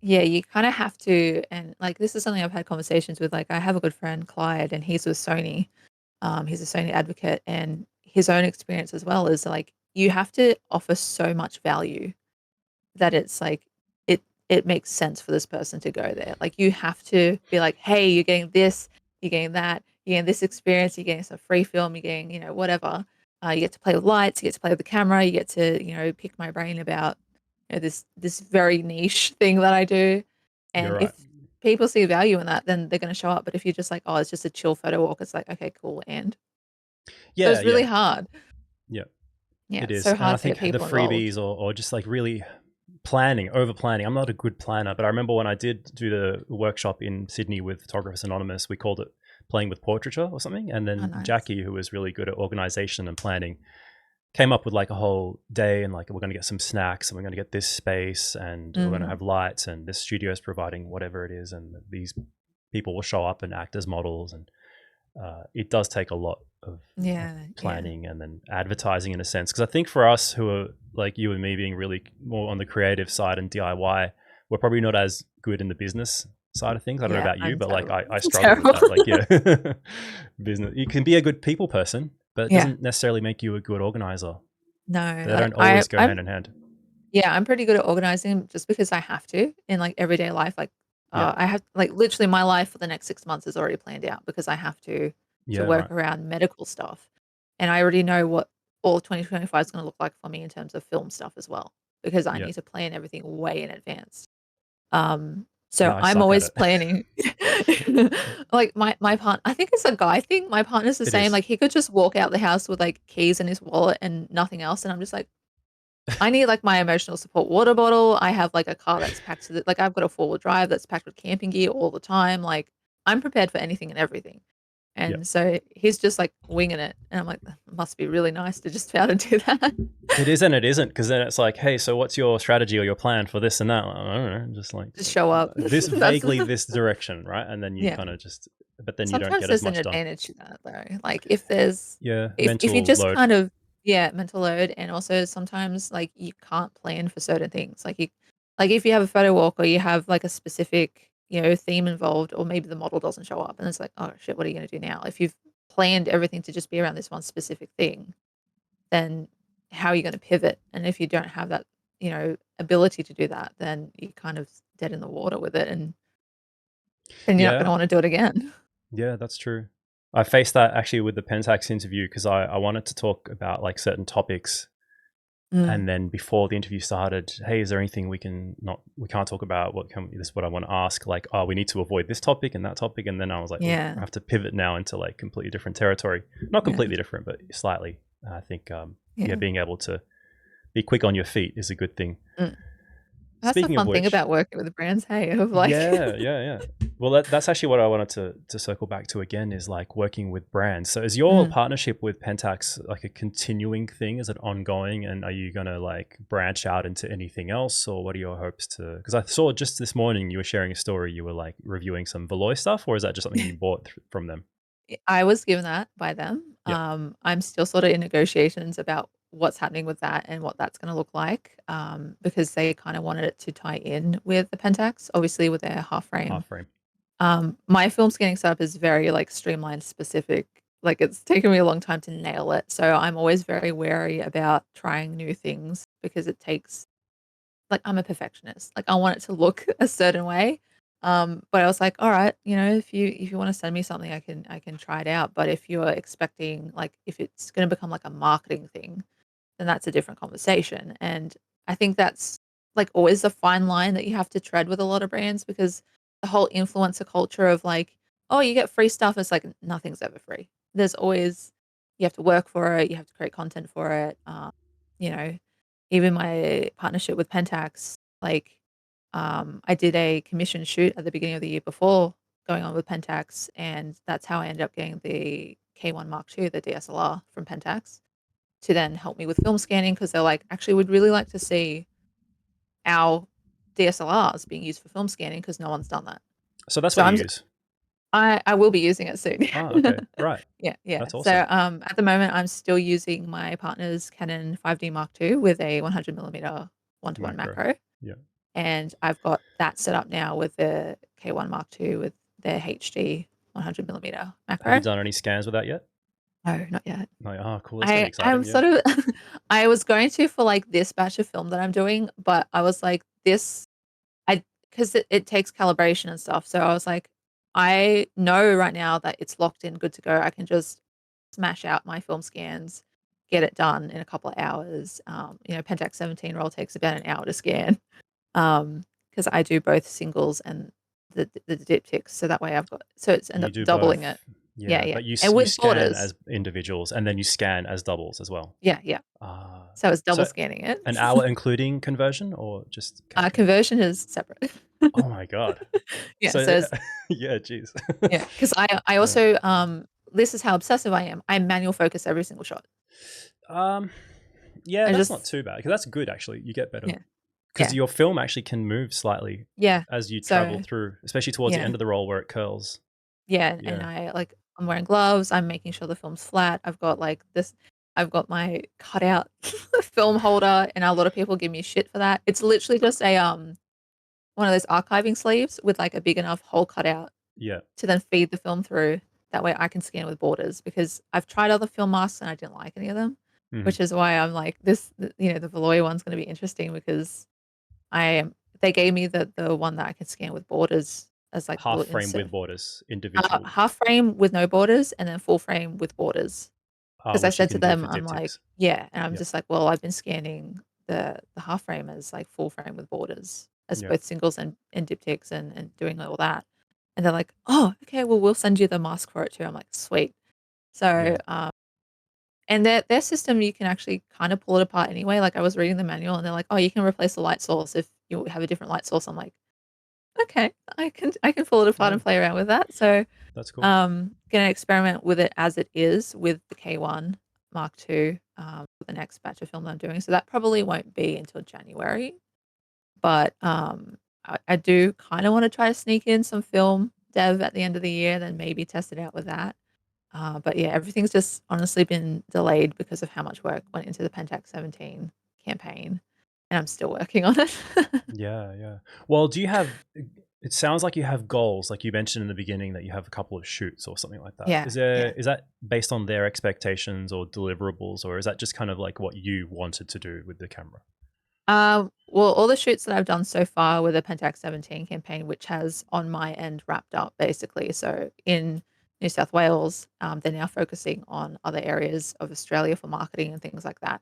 Yeah, you kinda have to and, like, this is something I've had conversations with, like, I have a good friend, Clyde, and he's with Sony. He's a Sony advocate, and his own experience as well is, like, you have to offer so much value that it's like, it makes sense for this person to go there. Like, you have to be like, "Hey, you're getting this, you're getting that, you're getting this experience, you're getting some free film, you're getting, whatever. You get to play with lights, you get to play with the camera, you get to, pick my brain about, this very niche thing that I do." You're And right. if people see value in that, then they're gonna show up. But if you're just like, "Oh, it's just a chill photo walk," it's like, "Okay, cool, and?" So Yeah, it's really yeah, hard. yeah. Yeah, It it's is, so and I hard to get think the people involved. freebies or just like really planning, over planning. I'm not a good planner, but I remember when I did do the workshop in Sydney with Photographers Anonymous, we called it playing with portraiture or something, and Oh, then nice. Jackie, who was really good at organization and planning, came up with like a whole day and like we're going to get some snacks and we're going to get this space and we're going to Mm. have lights and this studio is providing whatever it is and these people will show up and act as models, and it does take a lot of Yeah, yeah. planning and then advertising in a sense because I think for us who are like you and me being really more on the creative side and DIY, we're probably not as good in the business side of things. I don't know Yeah, about you, I'm but like terrible. I struggle with Terrible. that, like yeah. Business, you can be a good people person but it Yeah. doesn't necessarily make you a good organizer. No, They like, don't always go hand in hand. yeah, I'm pretty good at organizing just because I have to in, like, everyday life, like, Yeah. I have like, literally my life for the next 6 months is already planned out because I have to. to Yeah, work right. around medical stuff. And I already know what all of 2025 is gonna look like for me in terms of film stuff as well, because I Yeah. need to plan everything way in advance. So Yeah, I I'm suck at always it. planning. Like, my partner, I think it's a guy thing. My partner's the It same, is. like, he could just walk out the house with, like, keys in his wallet and nothing else, and I'm just like, I need, like, my emotional support water bottle. I have, like, a car that's packed to the like, I've got a four-wheel drive that's packed with camping gear all the time, like, I'm prepared for anything and everything. Yeah. And so he's just, like, winging it, and I'm like, "That must be really nice to just be able to do that." It is and it isn't, because then it's like, "Hey, so what's your strategy or your plan for this and that?" I don't know, just like, Just show up. this That's vaguely this direction, right? And then you yeah. kinda just but then you don't Sometimes get as there's an much done. advantage to that though. Like if there's Yeah, if you mental just load. kind of yeah, mental load, and also sometimes like you can't plan for certain things. Like if you have a photo walk or you have like a specific, theme involved, or maybe the model doesn't show up and it's like, oh shit, what are you gonna do now? If you've planned everything to just be around this one specific thing, then how are you gonna pivot? And if you don't have that, ability to do that, then you're kind of dead in the water with it, and then you're not Yeah, gonna want to do it again. yeah, that's true. I faced that actually with the Pentax interview because I wanted to talk about, like, certain topics, Mm, and then before the interview started, "Hey, is there anything we can't talk about? This is what I wanna ask," like, "Oh, we need to avoid this topic and that topic," and then I was like, "Oh, I yeah. have to pivot now into, like, completely different territory." Not Yeah. completely different, but slightly. I think, yeah, Yeah. being able to be quick on your feet is a good thing. Mm. That's the Speaking of fun thing which, about working with the brands, hey, of like yeah, yeah, yeah. Well, that's actually what I wanted to circle back to again, is like working with brands. So is your Mm. partnership with Pentax like a continuing thing? Is it ongoing? And are you gonna like branch out into anything else, or what are your hopes to? Because I saw just this morning you were sharing a story. You were like reviewing some Veloy stuff, or is that just something you bought from them? I was given that by them. Yeah, I'm still sort of in negotiations about what's happening with that and what that's gonna look like, because they kinda wanted it to tie in with the Pentax, obviously with their half frame. half frame. My film scanning setup is very, like, streamlined specific, like, it's taken me a long time to nail it, so I'm always very wary about trying new things because it takes like, I'm a perfectionist. Like, I want it to look a certain way. But I was like, "All right, if you wanna send me something, I can try it out." But if you're expecting like, if it's gonna become like a marketing thing, then that's a different conversation. And I think that's, like, always a fine line that you have to tread with a lot of brands, because the whole influencer culture of like, "Oh, you get free stuff." It's like nothing's ever free. There's always you have to work for it, you have to create content for it. You know, even my partnership with Pentax, like, I did a commission shoot at the beginning of the year before going on with Pentax, and that's how I ended up getting the K1 Mark II, the DSLR from Pentax, to then help me with film scanning, because 'cause they're like, "Actually, we'd really like to see our DSLRs being used for film scanning because no one's done that." So that's So what you use. I will be using it soon. Ah, okay, right. Yeah, yeah. That's awesome. So, at the moment, I'm still using my partner's Canon 5D Mark II with a 100 millimeter one-to-one Macro. macro, Yeah. and I've got that set up now with the K1 Mark II with their HD 100 millimeter Have you macro. done any scans with that yet? No, not yet. Like, oh, cool. That's gonna be I'm exciting. Yeah. sort of I was going to for, like, this batch of film that I'm doing, but I was like, this I because it takes calibration and stuff, so I was like, I know right now that it's locked in, good to go. I can just smash out my film scans, get it done in a couple of hours. Pentax 17 roll takes about an hour to scan, because I do both singles and the diptychs, so that way it's end You up do doubling both. it. Yeah, Yeah, yeah, but you and you with scan borders. as individuals and then you scan as doubles as well. Yeah, yeah. Ah, So it's double so scanning it. an hour including conversion or just capture? Conversion is separate. Oh my god. Yeah, So so it's yeah, jeez. yeah, because I Yeah. also, this is how obsessive I am. I manual focus every single shot. Um, yeah, I that's not just too bad because that's good actually. You get better yeah, because yeah, your film actually can move slightly yeah. as you travel So, through, especially towards the yeah, end of the roll where it curls. yeah, and Yeah, I'm wearing gloves, I'm making sure the film's flat. I've got my cutout film holder, and a lot of people give me shit for that. It's literally just one of those archiving sleeves with, like, a big enough hole cut out yeah. to then feed the film through. That way I can scan with borders, because I've tried other film masks and I didn't like any of them, Mhm. which is why I'm like, the Veloy one's gonna be interesting, because I am they gave me the one that I can scan with borders as like Half little frame insert. with borders, individual, Half frame with no borders and then full frame with borders. Because I which you said to can do them, for I'm like, diptychs. yeah, and I'm Yep. just like, well, I've been scanning the half frame as like full frame with borders as Yep. both singles and diptychs and doing all that. And they're like, oh, okay, well, we'll send you the mask for it too. I'm like, sweet. So, Yeah. and their system, you can actually kind of pull it apart anyway. Like I was reading the manual and they're like, oh, you can replace the light source if you have a different light source. I'm like, okay, I can pull it apart Oh, and play around with that. So that's cool. gonna experiment with it as it is with the K1 Mark II for the next batch of film that I'm doing. So that probably won't be until January. But I do kind of want to try to sneak in some film dev at the end of the year, then maybe test it out with that. But yeah, everything's just honestly been delayed because of how much work went into the Pentax 17 campaign, and I'm still working on it. Yeah, yeah. Well, do you have? It sounds like you have goals, like you mentioned in the beginning that you have a couple of shoots or something like that. Yeah, yeah. Is that based on their expectations or deliverables, or is that just kind of like what you wanted to do with the camera? Well, all the shoots that I've done so far with the Pentax 17 campaign, which has on my end wrapped up basically. So in New South Wales, they're now focusing on other areas of Australia for marketing and things like that.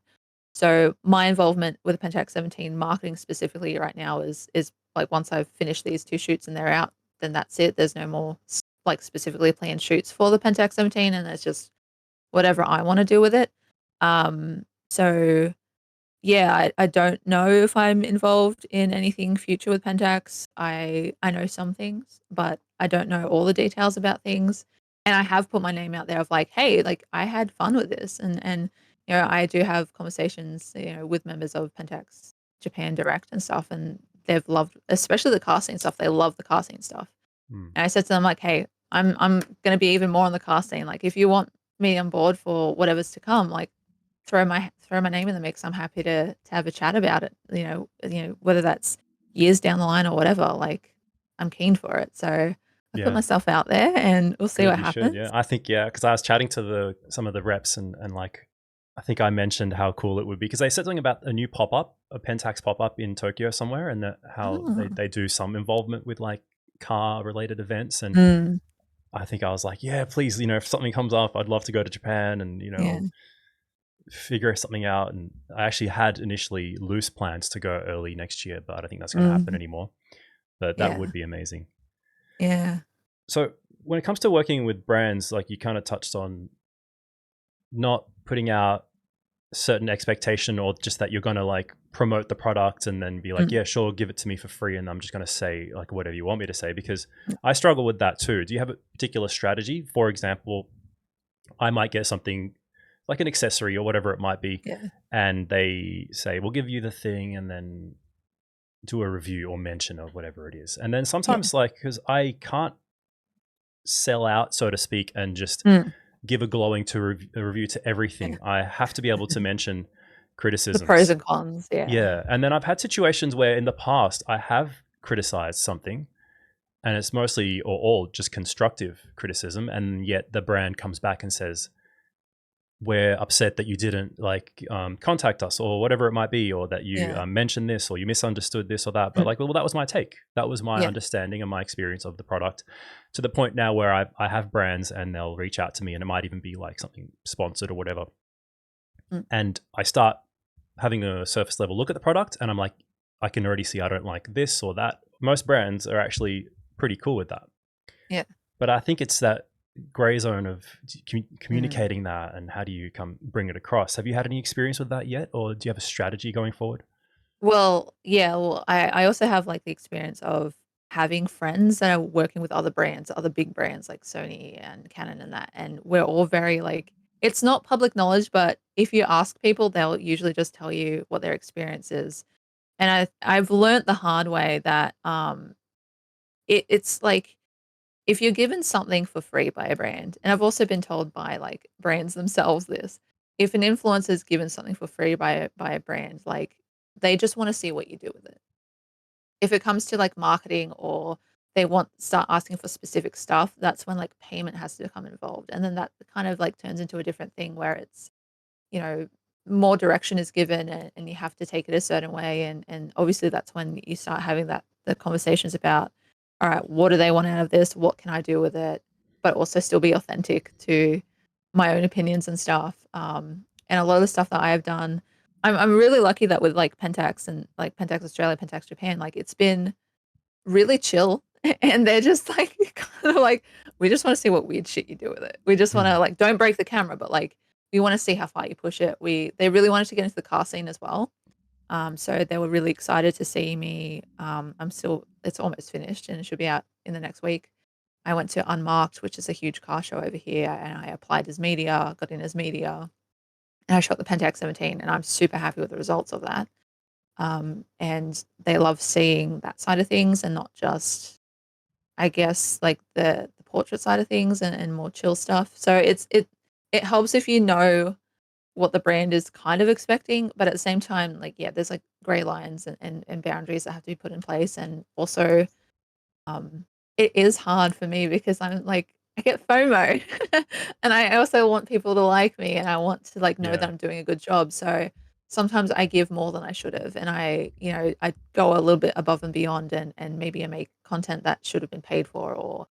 So my involvement with the Pentax 17 marketing specifically right now is like once I've finished these two shoots and they're out, then that's it. There's no more like specifically planned shoots for the Pentax 17, and it's just whatever I want to do with it. So yeah, I don't know if I'm involved in anything future with Pentax. I know some things, but I don't know all the details about things. And I have put my name out there of like, hey, like I had fun with this, and I do have conversations with members of Pentax Japan Direct and stuff, and they've loved, especially the casting stuff. They love the casting stuff. Hmm. And I said to them like, hey, I'm gonna be even more on the casting. Like if you want me on board for whatever's to come, like throw my name in the mix. I'm happy to have a chat about it. Whether that's years down the line or whatever. Like I'm keen for it. So I put Yeah. myself out there, and we'll see Good, what you should. Yeah, happens. I think because I was chatting to some of the reps and like I think I mentioned how cool it would be because they said something about a new pop up, a Pentax pop up in Tokyo somewhere, and that how Oh. they do some involvement with like car related events. And Mm, I think I was like, yeah, please, if something comes up, I'd love to go to Japan and yeah. I'll figure something out. And I actually had initially loose plans to go early next year, but I don't think that's going to happen Mm, anymore. But that would yeah. be amazing. Yeah. So when it comes to working with brands, like you kind of touched on not putting out certain expectation or just that you're going to like promote the product and then be like, Mm, yeah, sure, give it to me for free. And I'm just going to say like whatever you want me to say, because I struggle with that too. Do you have a particular strategy? For example, I might get something like an accessory or whatever it might be, yeah. and they say, we'll give you the thing and then do a review or mention of whatever it is. And then Yeah. sometimes, like, because I can't sell out, so to speak, and just Mm, give a glowing a review to yeah. everything. I have to be able to mention The pros criticisms. and cons. Yeah. Yeah. And then I've had situations where in the past I have criticized something and it's mostly or all just constructive criticism. And yet the brand comes back and says, we're upset that you didn't like contact us or whatever it might be, or that you Yeah. mentioned this or you misunderstood this or that. But Mm, like, well, that was my take. That was my yeah. understanding and my experience of the product, to the point now where I have brands and they'll reach out to me and it might even be like something sponsored or whatever. Mm, And I start having a surface level look at the product and I'm like, I can already see I don't like this or that. Most brands are actually pretty cool with that. yeah. But I think it's that gray zone of Mm. communicating that and how do you come bring it across. Have you had any experience with that yet, or do you have a strategy going forward? Well, yeah, well, I also have like the experience of having friends that are working with other brands, other big brands like Sony and Canon and that. And we're all very like, it's not public knowledge, but if you ask people, they'll usually just tell you what their experience is. And I've learned the hard way that it's like if you're given something for free by a brand, and I've also been told by like brands themselves this, if an influencer is given something for free by a brand, like they just want to see what you do with it. If it comes to like marketing or they want start asking for specific stuff, that's when like payment has to come involved. And then that kind of like turns into a different thing where it's, you know, more direction is given and you have to take it a certain way. And obviously that's when you start having the conversations about all right, what do they want out of this? What can I do with it? But also still be authentic to my own opinions and stuff. And a lot of the stuff that I have done, I'm really lucky that with like Pentax and like Pentax Australia, Pentax Japan, like it's been really chill. And they're just like kind of like, we just want to see what weird shit you do with it. We just want to like don't break the camera, but like we want to see how far you push it. They really wanted to get into the car scene as well. So they were really excited to see me. It's almost finished and it should be out in the next week. I went to Unmarked, which is a huge car show over here, and I applied as media, got in as media, and I shot the Pentax 17, and I'm super happy with the results of that. And they love seeing that side of things and not just, I guess, like the portrait side of things and more chill stuff. So it helps if you know what the brand is kind of expecting, but at the same time, like, yeah, there's like gray lines and boundaries that have to be put in place. And also, um, it is hard for me because I'm like, I get FOMO and I also want people to like me and I want to like know that Yeah. I'm doing a good job. So sometimes I give more than I should have. And I go a little bit above and beyond and maybe I make content that should have been paid for or,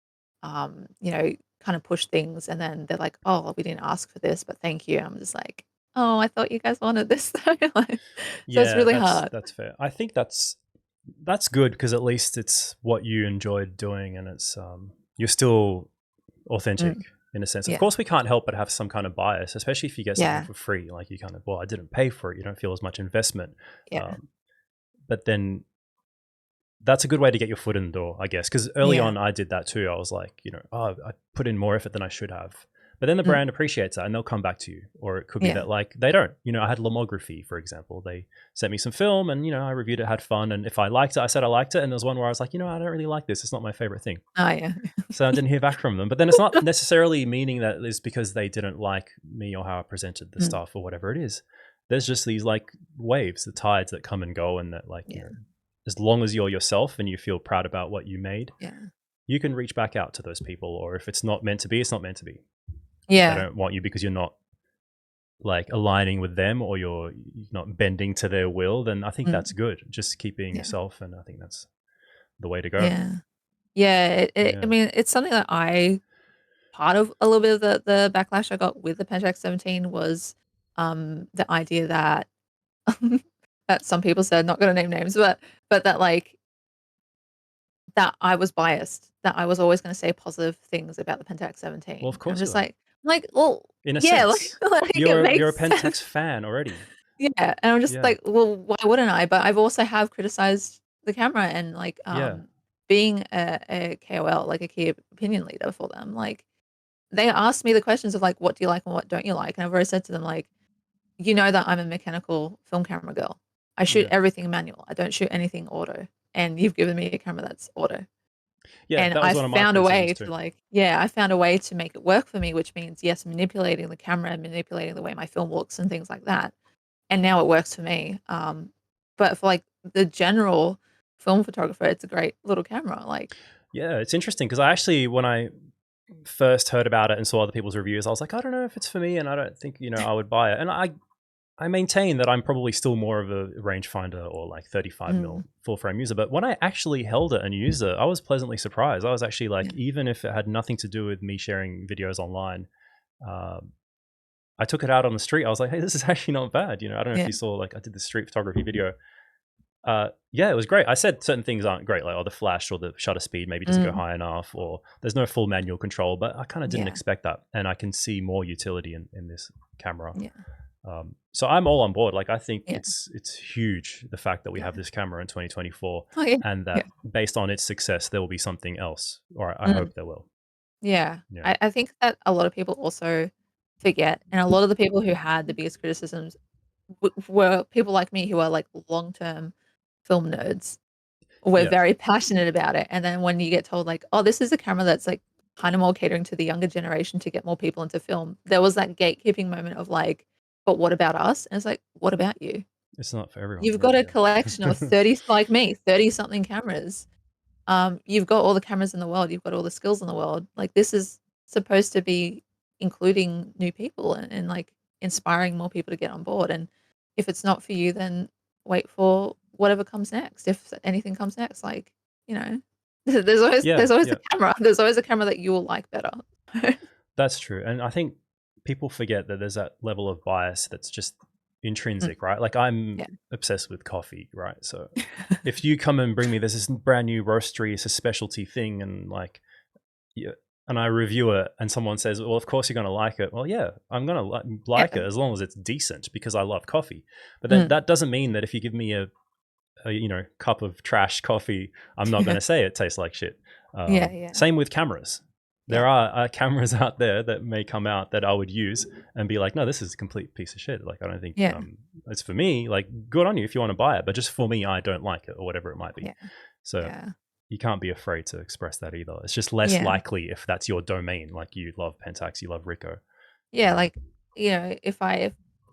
kind of push things. And then they're like, oh, we didn't ask for this, but thank you. And I'm just like, oh, I thought you guys wanted this though. So it's Yeah, really hard. that's fair. I think that's good because at least it's what you enjoyed doing, and it's you're still authentic Mm, in a sense. Of yeah. course, we can't help but have some kind of bias, especially if you get something Yeah. for free. Like you kind of, well, I didn't pay for it. You don't feel as much investment. Yeah. But then that's a good way to get your foot in the door, I guess. Because early Yeah. on, I did that too. I was like, oh, I put in more effort than I should have. But then the Mm, brand appreciates that and they'll come back to you. Or it could be yeah. that like they don't. I had Lomography, for example. They sent me some film and, I reviewed it, had fun. And if I liked it, I said I liked it. And there was one where I was like, I don't really like this. It's not my favorite thing. Oh, yeah. So I didn't hear back from them. But then it's not necessarily meaning that it's because they didn't like me or how I presented the Mm, stuff or whatever it is. There's just these like waves, the tides that come and go, and that like, yeah. as long as you're yourself and you feel proud about what you made, Yeah. you can reach back out to those people. Or if it's not meant to be, it's not meant to be. If they Yeah. don't want you because you're not like aligning with them or you're not bending to their will, then I think Mm, that's good. Just keep being yeah. yourself. And I think that's the way to go. Yeah. Yeah. I Yeah. mean, it's something that part of a little bit of the backlash I got with the Pentax 17 was the idea that that some people said, not gonna name names, but that like that I was biased, that I was always gonna say positive things about the Pentax Well, 17. of And I'm course you just are. like, well, In a yeah, like sense, like it you're a makes sense. Pentax fan already. Yeah, and I'm just Yeah. like, "Well, why wouldn't I?" But I've also have criticized the camera and, like, Yeah. being a KOL, like a key opinion leader for them, like, they asked me the questions of, like, "What do you like and what don't you like?" And I've already said to them, like, "You know that I'm a mechanical film camera girl. I shoot Yeah. everything manual. I don't shoot anything auto, and you've given me a camera that's auto." Yeah. And That I was one of my found a criticisms way too. to, like, yeah, I found a way to make it work for me, which means, yes, manipulating the camera, manipulating the way my film looks and things like that. And now it works for me. But for like the general film photographer, it's a great little camera. Like, Yeah. It's interesting because I actually, when I first heard about it and saw other people's reviews, I was like, I don't know if it's for me and I don't think, I would buy it. And I maintain that I'm probably still more of a rangefinder or like 35 mil mm, full frame user. But when I actually held it and used it, I was pleasantly surprised. I was actually like, yeah, even if it had nothing to do with me sharing videos online, um, I took it out on the street. I was like, hey, this is actually not bad. I don't know if yeah, you saw, like, I did the street photography video. Yeah, it was great. I said certain things aren't great, like, the flash or the shutter speed maybe doesn't go mm, high enough, or there's no full manual control, but I kind of didn't yeah, expect that. And I can see more utility in this camera. yeah, So I'm all on board. Like, I think yeah, it's huge, the fact that we have yeah. this camera in 2024, Oh yeah, and yeah, that based on its success, there will be something else, or I mm, hope there will. yeah. Yeah. I think that a lot of people also forget, and a lot of the people who had the biggest criticisms were people like me who are like long term film nerds. We're Yeah. very passionate about it, and then when you get told like, "Oh, this is a camera that's, like, kinda more catering to the younger generation to get more people into film," there was that gatekeeping moment of like, "But what about us?" And it's like, "What about you? It's not for everyone. You've Yeah. got a collection of Yeah. 30 like me, 30 something cameras. You've got all the cameras in the world, you've got all the skills in the world. Like, this is supposed to be including new people and, like, inspiring more people to get on board, and if it's not for you, then wait for whatever comes next, if anything comes next, like, you know?" There's always Yeah, there's always yeah, a camera. There's always a camera that you will like better. that's true. And I think people forget that there's that level of bias that's just Mm, intrinsic, right? Like I'm yeah. obsessed with coffee, right? So if you come and bring me this brand new roastery, it's a specialty thing, and like, yeah, and I review it, and someone says, "Well, of course you're going to like it." Well, yeah, I'm going to like Yeah. it as long as it's decent because I love coffee. But then Mm. that doesn't mean that if you give me a cup of trash coffee, I'm not going to say it tastes like shit. Yeah, yeah, Same with cameras. There yeah, are cameras out there that may come out that I would use and be like, no, this is a complete piece of shit. Like, I don't think yeah, it's for me. Like, good on you if you want to buy it, but just for me, I don't like it or whatever it might be. yeah, So yeah, you can't be afraid to express that either. It's just less yeah, likely if that's your domain. Like you love Pentax, you love Ricoh. yeah. Um, Like,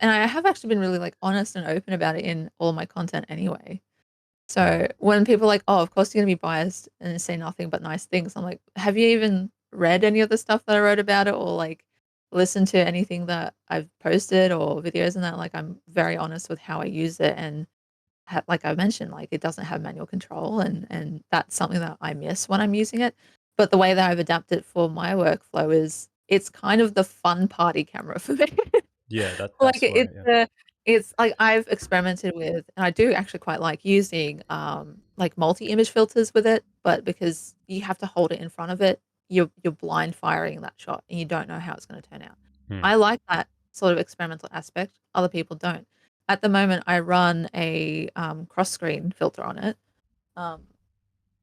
and I have actually been really like honest and open about it in all my content anyway. mm, So when people are like, oh, of course you're gonna be biased and say nothing but nice things, I'm like, have you even read any of the stuff that I wrote about it, or like listened to anything that I've posted or videos and that? Like, I'm very honest with how I use it, and like I mentioned, like it doesn't have manual control, and that's something that I miss when I'm using it. But the way that I've adapted for my workflow is it's kind of the fun party camera for me. yeah, Like that's right. Yeah. it's like I've experimented with, and I do actually quite like using like multi-image filters with it, but because you have to hold it in front of it, you're blind firing that shot and you don't know how it's going to turn out. Hmm. I like that sort of experimental aspect. Other people don't. At the moment, I run a cross screen filter on it, um,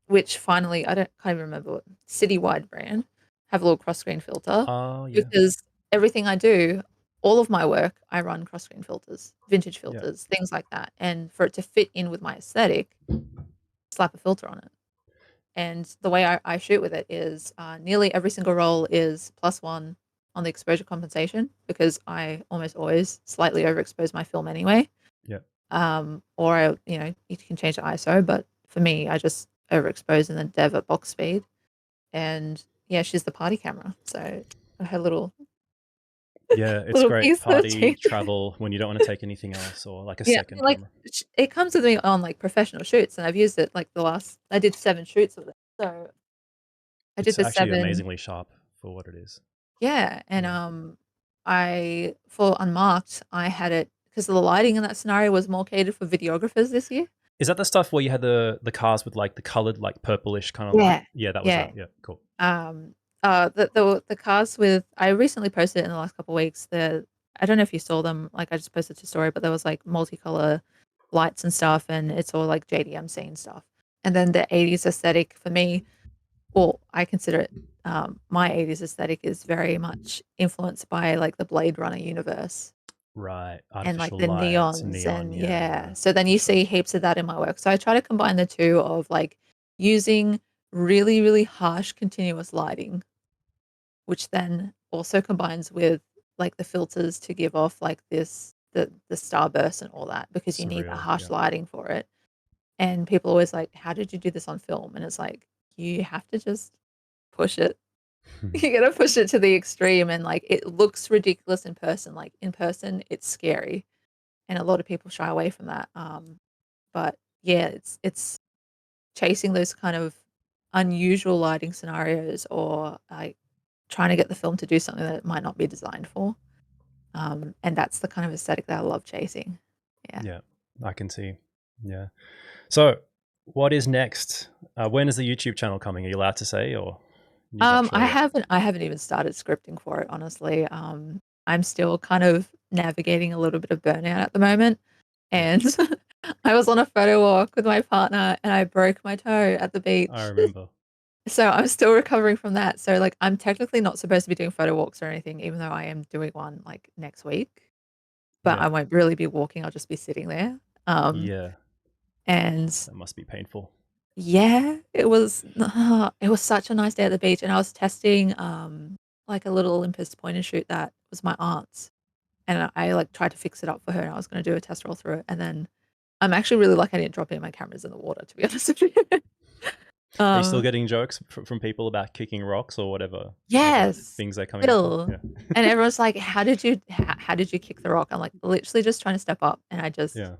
which finally I don't can't even remember what citywide brand have a little cross screen filter Oh, yeah. because everything I do, all of my work, I run cross screen filters, vintage Yeah. filters, things like that. And for it to fit in with my aesthetic, slap a filter on it. And the way I shoot with it is nearly every single roll is +1 on the exposure compensation because I almost always slightly overexpose my film anyway. Yeah. Or you can change the ISO, but for me, I just overexpose and then dev at box speed. And yeah, she's the party camera, so her little Yeah, it's little great piece party 13. travel when you don't want to take anything else or like a Yeah, I second mean, like, camera. it comes with me on, like, professional shoots, and I've used it, like, I did 7 shoots with it. So, I did It's the actually 7. amazingly sharp for what it is. Yeah, and, Yeah. I for Unmarked, I had it because the lighting in that scenario was more catered for videographers this year. Is that the stuff where you had the cars with like the colored like purplish kind of light? Yeah. Yeah, that was Yeah. that. Yeah, cool. Um, the cars with I recently posted it in the last couple of weeks. I don't know if you saw them. Like I just posted to story, but there was like multicolor lights and stuff, and it's all like JDM scene stuff. And then the '80s aesthetic for me, well, I consider it. My '80s aesthetic is very much influenced by like the Blade Runner universe Right. and like Artificial the lights, neons neon. and Yeah, yeah. yeah. So then you see heaps of that in my work. So I try to combine the two of like using really, really harsh continuous lighting, which then also combines with like the filters to give off like the starburst and all that because you need the Surreal. harsh Yeah. lighting for it. And people always like, how did you do this on film? And it's like you have to just push it. You gotta push it to the extreme and like it looks ridiculous in person. Like in person, it's scary. And a lot of people shy away from that. But yeah, it's chasing those kind of unusual lighting scenarios or like trying to get the film to do something that it might not be designed for. And that's the kind of aesthetic that I love chasing. Yeah. Yeah, I can see. Yeah. So, what is next? When is the YouTube channel coming? Are you allowed to say, or you're not sure yet? I haven't even started scripting for it, honestly. I'm still kind of navigating a little bit of burnout at the moment. Yeah, And I was on a photo walk with my partner and I broke my toe at the I beach. remember. So I'm still recovering from that. So like I'm technically not supposed to be doing photo walks or anything, even though I am doing one like next week. But Yeah, I won't really be walking, I'll just be sitting there. Um, yeah. and That must be painful. yeah, it was such a nice day at the beach, and I was testing, like, a little Olympus point and shoot that was my aunt's, and I, like, tried to fix it up for her, and I was gonna do a test roll through it, and then I'm actually really lucky I didn't drop any of my cameras in the water, to be honest with you. Are you still Um, getting jokes from people about kicking rocks or whatever yes, things they're coming up with? still, Yeah. and everyone's like, how did you kick the rock?" I'm like, "Literally just trying to step up," and I just Yeah.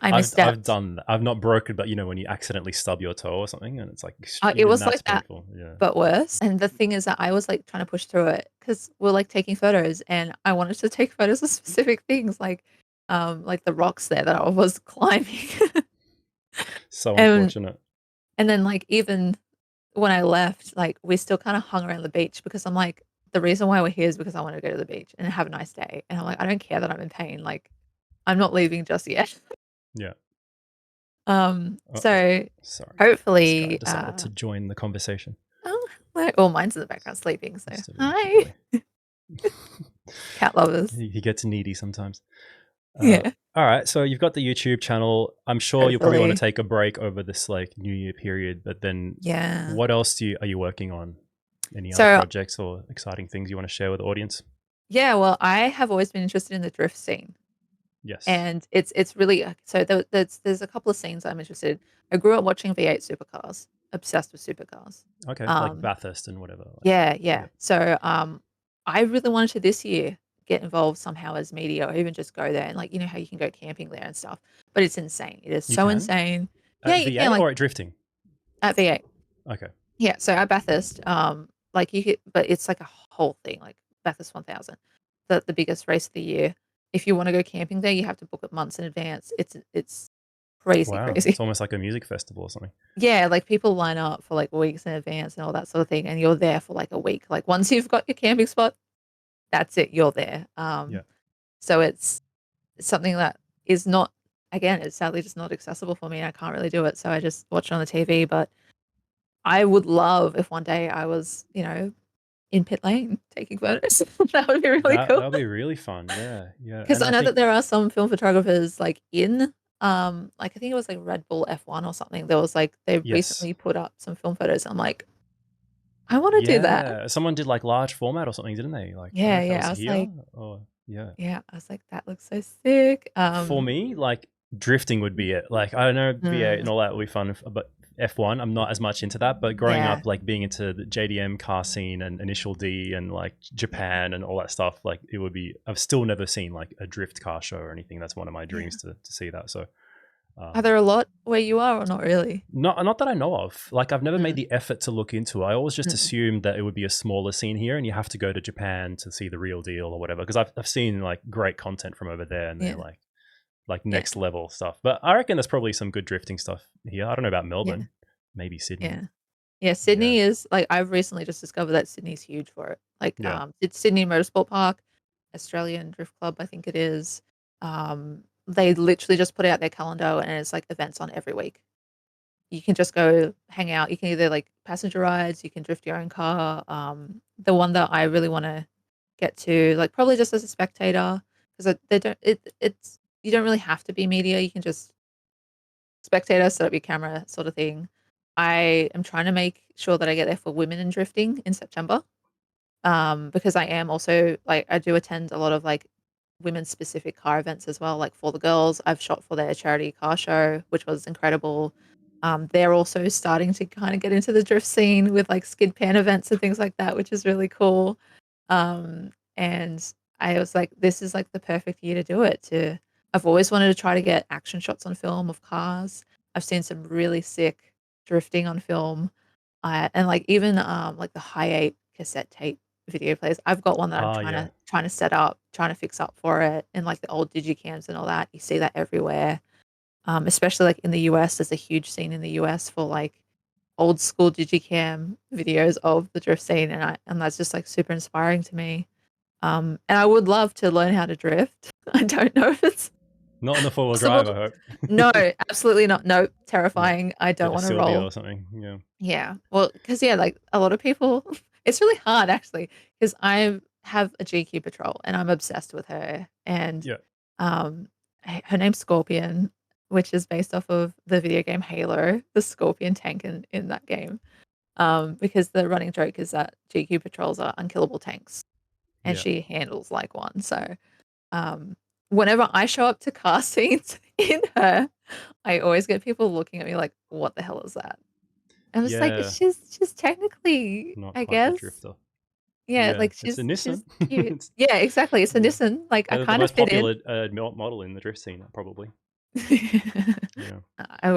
I I've misstepped. done that. I've not broken, but you know when you accidentally stub your toe or something, and it's like It even was that's like that, painful. Yeah. but worse. And the thing is that I was like trying to push through it because we're like taking photos, and I wanted to take photos of specific things, like the rocks there that I was climbing, So and unfortunate. and then like even when I left, like we still kind of hung around the beach because I'm like, the reason why we're here is because I want to go to the beach and have a nice day. And I'm like, I don't care that I'm in pain. Like, I'm not leaving just yet. Yeah. Uh-oh. So Sorry. This guy hopefully, decided to join the conversation. oh, well, mine's in the background sleeping. So Must have been good hi, boy. cat lovers. He gets needy sometimes. Yeah, All right, so you've got the YouTube channel. I'm sure you'll probably want to hopefully, take a break over this like New Year period, but then yeah. what else are you working on? Any other So projects or exciting things you want to share with the audience? yeah, well, I have always been interested in the drift scene, Yes. and it's really so there's a couple of scenes I'm interested in. I grew up watching V8 supercars, obsessed with supercars. Okay, like Um, Bathurst and whatever. Like, Yeah, yeah. yeah. So, I really wanted to this year get involved somehow as media or even just go there and like, you know how you can go camping there and stuff. But it's insane. It is You so can insane. Yeah, at you can VA like or at drifting. at V8. Okay. Yeah, so at Bathurst, like you could, but it's like a whole thing, like Bathurst 1000, the biggest race of the year. If you want to go camping there, you have to book it months in advance. It's crazy, Wow, it's crazy. almost like a music festival or something. Yeah, like people line up for like weeks in advance and all that sort of thing, and you're there for like a week. Like once you've got your camping spot, that's it, you're there. Yeah. So it's something that is not, again, it's sadly just not accessible for me. I can't really do it, so I just watch it on the TV. But I would love if one day I was, in pit lane taking photos. That would be really That cool. that'll be really fun. Yeah, yeah. Because And I I know that think there are some film photographers like like I think it was like Red Bull F1 or something. There was like they yes. recently put up some film photos. I'm like, I want to do that. Yeah, someone did like large format or something, didn't they? Like I don't know Yeah, if that yeah. was I was here like, or yeah. yeah, I was like, that looks so sick. For me, like drifting would be it. Like I know V8 Mm, and all that would be fun, but F1, I'm not as much into that. But growing yeah, up, like being into the JDM car scene and Initial D and like yeah, Japan and all that stuff, like it would be. I've still never seen like a drift car show or anything. That's one of my yeah. dreams to see that. So Are um, there a lot where you are or not really? not that I know of. Like I've never made Mm, the effort to look into it. I always just mm, assumed that it would be a smaller scene here, and you have to go to Japan to see the real deal or whatever. Because I've seen like great content from over there, and they're yeah, like yeah, next level stuff. But I reckon there's probably some good drifting stuff here. I don't know about yeah, Melbourne, maybe Sydney. yeah. Yeah, Yeah, Sydney is like I've recently just discovered that Sydney's huge for it. Like, yeah. it's Sydney Motorsport Park, Australian Drift Club, I think it is. They literally just put out their calendar and it's like events on every week. You can just go hang out. You can either like passenger rides, you can drift your own car. The one that I really want to get to, like probably just as a spectator, because they don't. It's you don't really have to be media. You can just spectator, set up your camera, sort of thing. I am trying to make sure that I get there for women in drifting in September. Because I am also like I do attend a lot of like women specific car events as well. Like for the girls, I've shot for their charity car show, which was incredible. They're also starting to kind of get into the drift scene with like skid pan events and things like that, which is really cool. And I was like, this is like the perfect year to do it. I've always wanted to try to get action shots on film of cars. I've seen some really sick drifting on film, and like even like the high eight cassette tape video players. I've got one that I'm Ah, trying yeah, to trying to set up, trying to fix up for it, and like the old digicams and all that. You see that everywhere. Especially like in the US, there's a huge scene in the US for like old school digicam videos of the drift scene, and that's just like super inspiring to me. And I would love to learn how to drift. I don't know if it's not in the four wheel drive. I possible. hope. No, absolutely not. No, Yeah, terrifying. I don't get a want to Sylvia roll. or something. Yeah, Yeah. Well, because yeah, like a lot of people, it's really hard actually, because I have a GQ patrol and I'm obsessed with her. And yeah. um, her name's Scorpion, which is based off of the video game Halo, the Scorpion tank in that game. Because the running joke is that GQ patrols are unkillable tanks, and Yeah. she handles like one. So um, whenever I show up to car scenes in her, I always get people looking at me like, "What the hell is that?" I was like, Yeah, she's technically, not I quite a guess, drifter. yeah, Yeah, like it's a she's Nissan. cute. It's Yeah, exactly. It's a yeah. Nissan. Like I The kind of most fit in. popular model in the drift scene, probably. Yeah.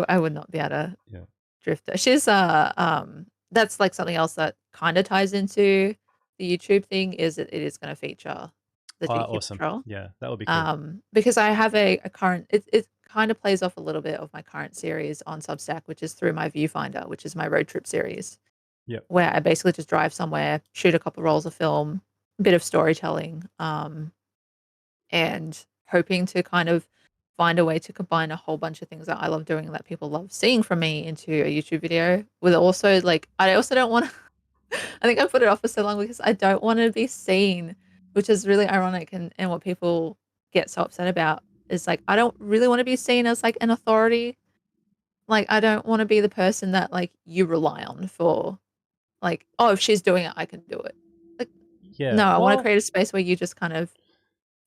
I would not be able to Yeah. drift her. She's that's like something else that kind of ties into the YouTube thing is it is going to feature the GQ Awesome. Patrol. Yeah, that would be cool. Because I have a current it kind of plays off a little bit of my current series on Substack, which is through my Viewfinder, which is my road trip series, Yep. where I basically just drive somewhere, shoot a couple rolls of film, a bit of storytelling, and hoping to kind of find a way to combine a whole bunch of things that I love doing and that people love seeing from me into a YouTube video with also like I also don't want to I think I put it off for so long because I don't want to be seen, which is really ironic and what people get so upset about is like I don't really want to be seen as like an authority. Like I don't want to be the person that like you rely on for like, oh, if she's doing it, I can do it. Like Yeah. no, I want to Well, create a space where you just kind of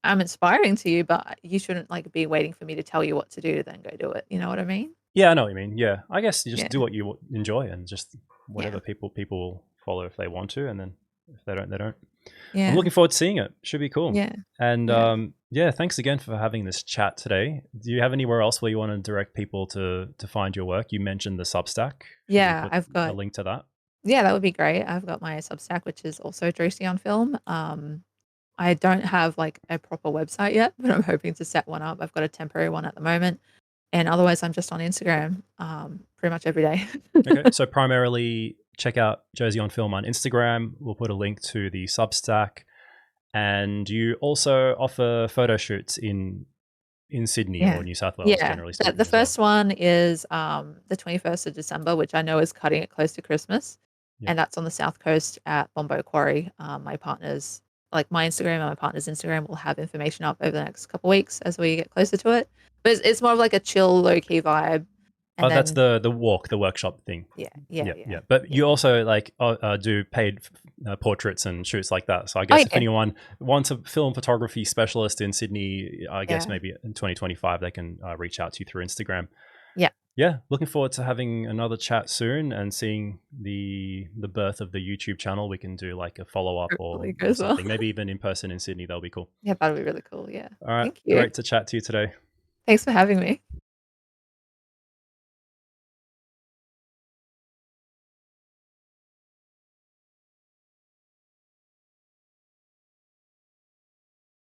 I'm inspiring to you, but you shouldn't like be waiting for me to tell you what to do to then go do it. You know what I mean? yeah, I know what you mean. Yeah. I guess you just Yeah. do what you enjoy and just Yeah. whatever people will follow if they want to, and then if they don't, they don't. I'm Yeah. looking forward to seeing it. Should be cool. Yeah. And Yeah. yeah, thanks again for having this chat today. Do you have anywhere else where you want to direct people to find your work? You mentioned the Substack. Should we Yeah. put I've a got link to that? yeah, that would be great. I've got my Substack, which is also Josie on Film. I don't have like a proper website yet, but I'm hoping to set one up. I've got a temporary one at the moment. And otherwise I'm just on Instagram pretty much every day. Okay, so primarily check out Josie on Film on Instagram. We'll put a link to the Substack, and you also offer photo shoots in Sydney Yeah. or New South Wales, Yeah. generally The speaking, as well. first one is the 21st of December, which I know is cutting it close to Christmas. Yep. And that's on the South Coast at Bombo Quarry. My partner's, like my Instagram and my partner's Instagram will have information up over the next couple of weeks as we get closer to it. But it's more of like a chill, low key vibe. Oh, And that's then, the workshop thing. yeah, yeah, Yeah, yeah, yeah. But yeah. you also like do paid portraits and shoots like that. So I Oh, guess if yeah, anyone wants a film photography specialist in Sydney, I guess yeah, maybe in 2025 they can reach out to you through Instagram. yeah. Yeah, looking forward to having another chat soon and seeing the birth of the YouTube channel. We can do like a follow up Hopefully it or goes well. something. Maybe even in person in Sydney. That'll be cool. Yeah, that'll be really cool. Yeah. All right, Thank you. great to chat to you today. Thanks for having me.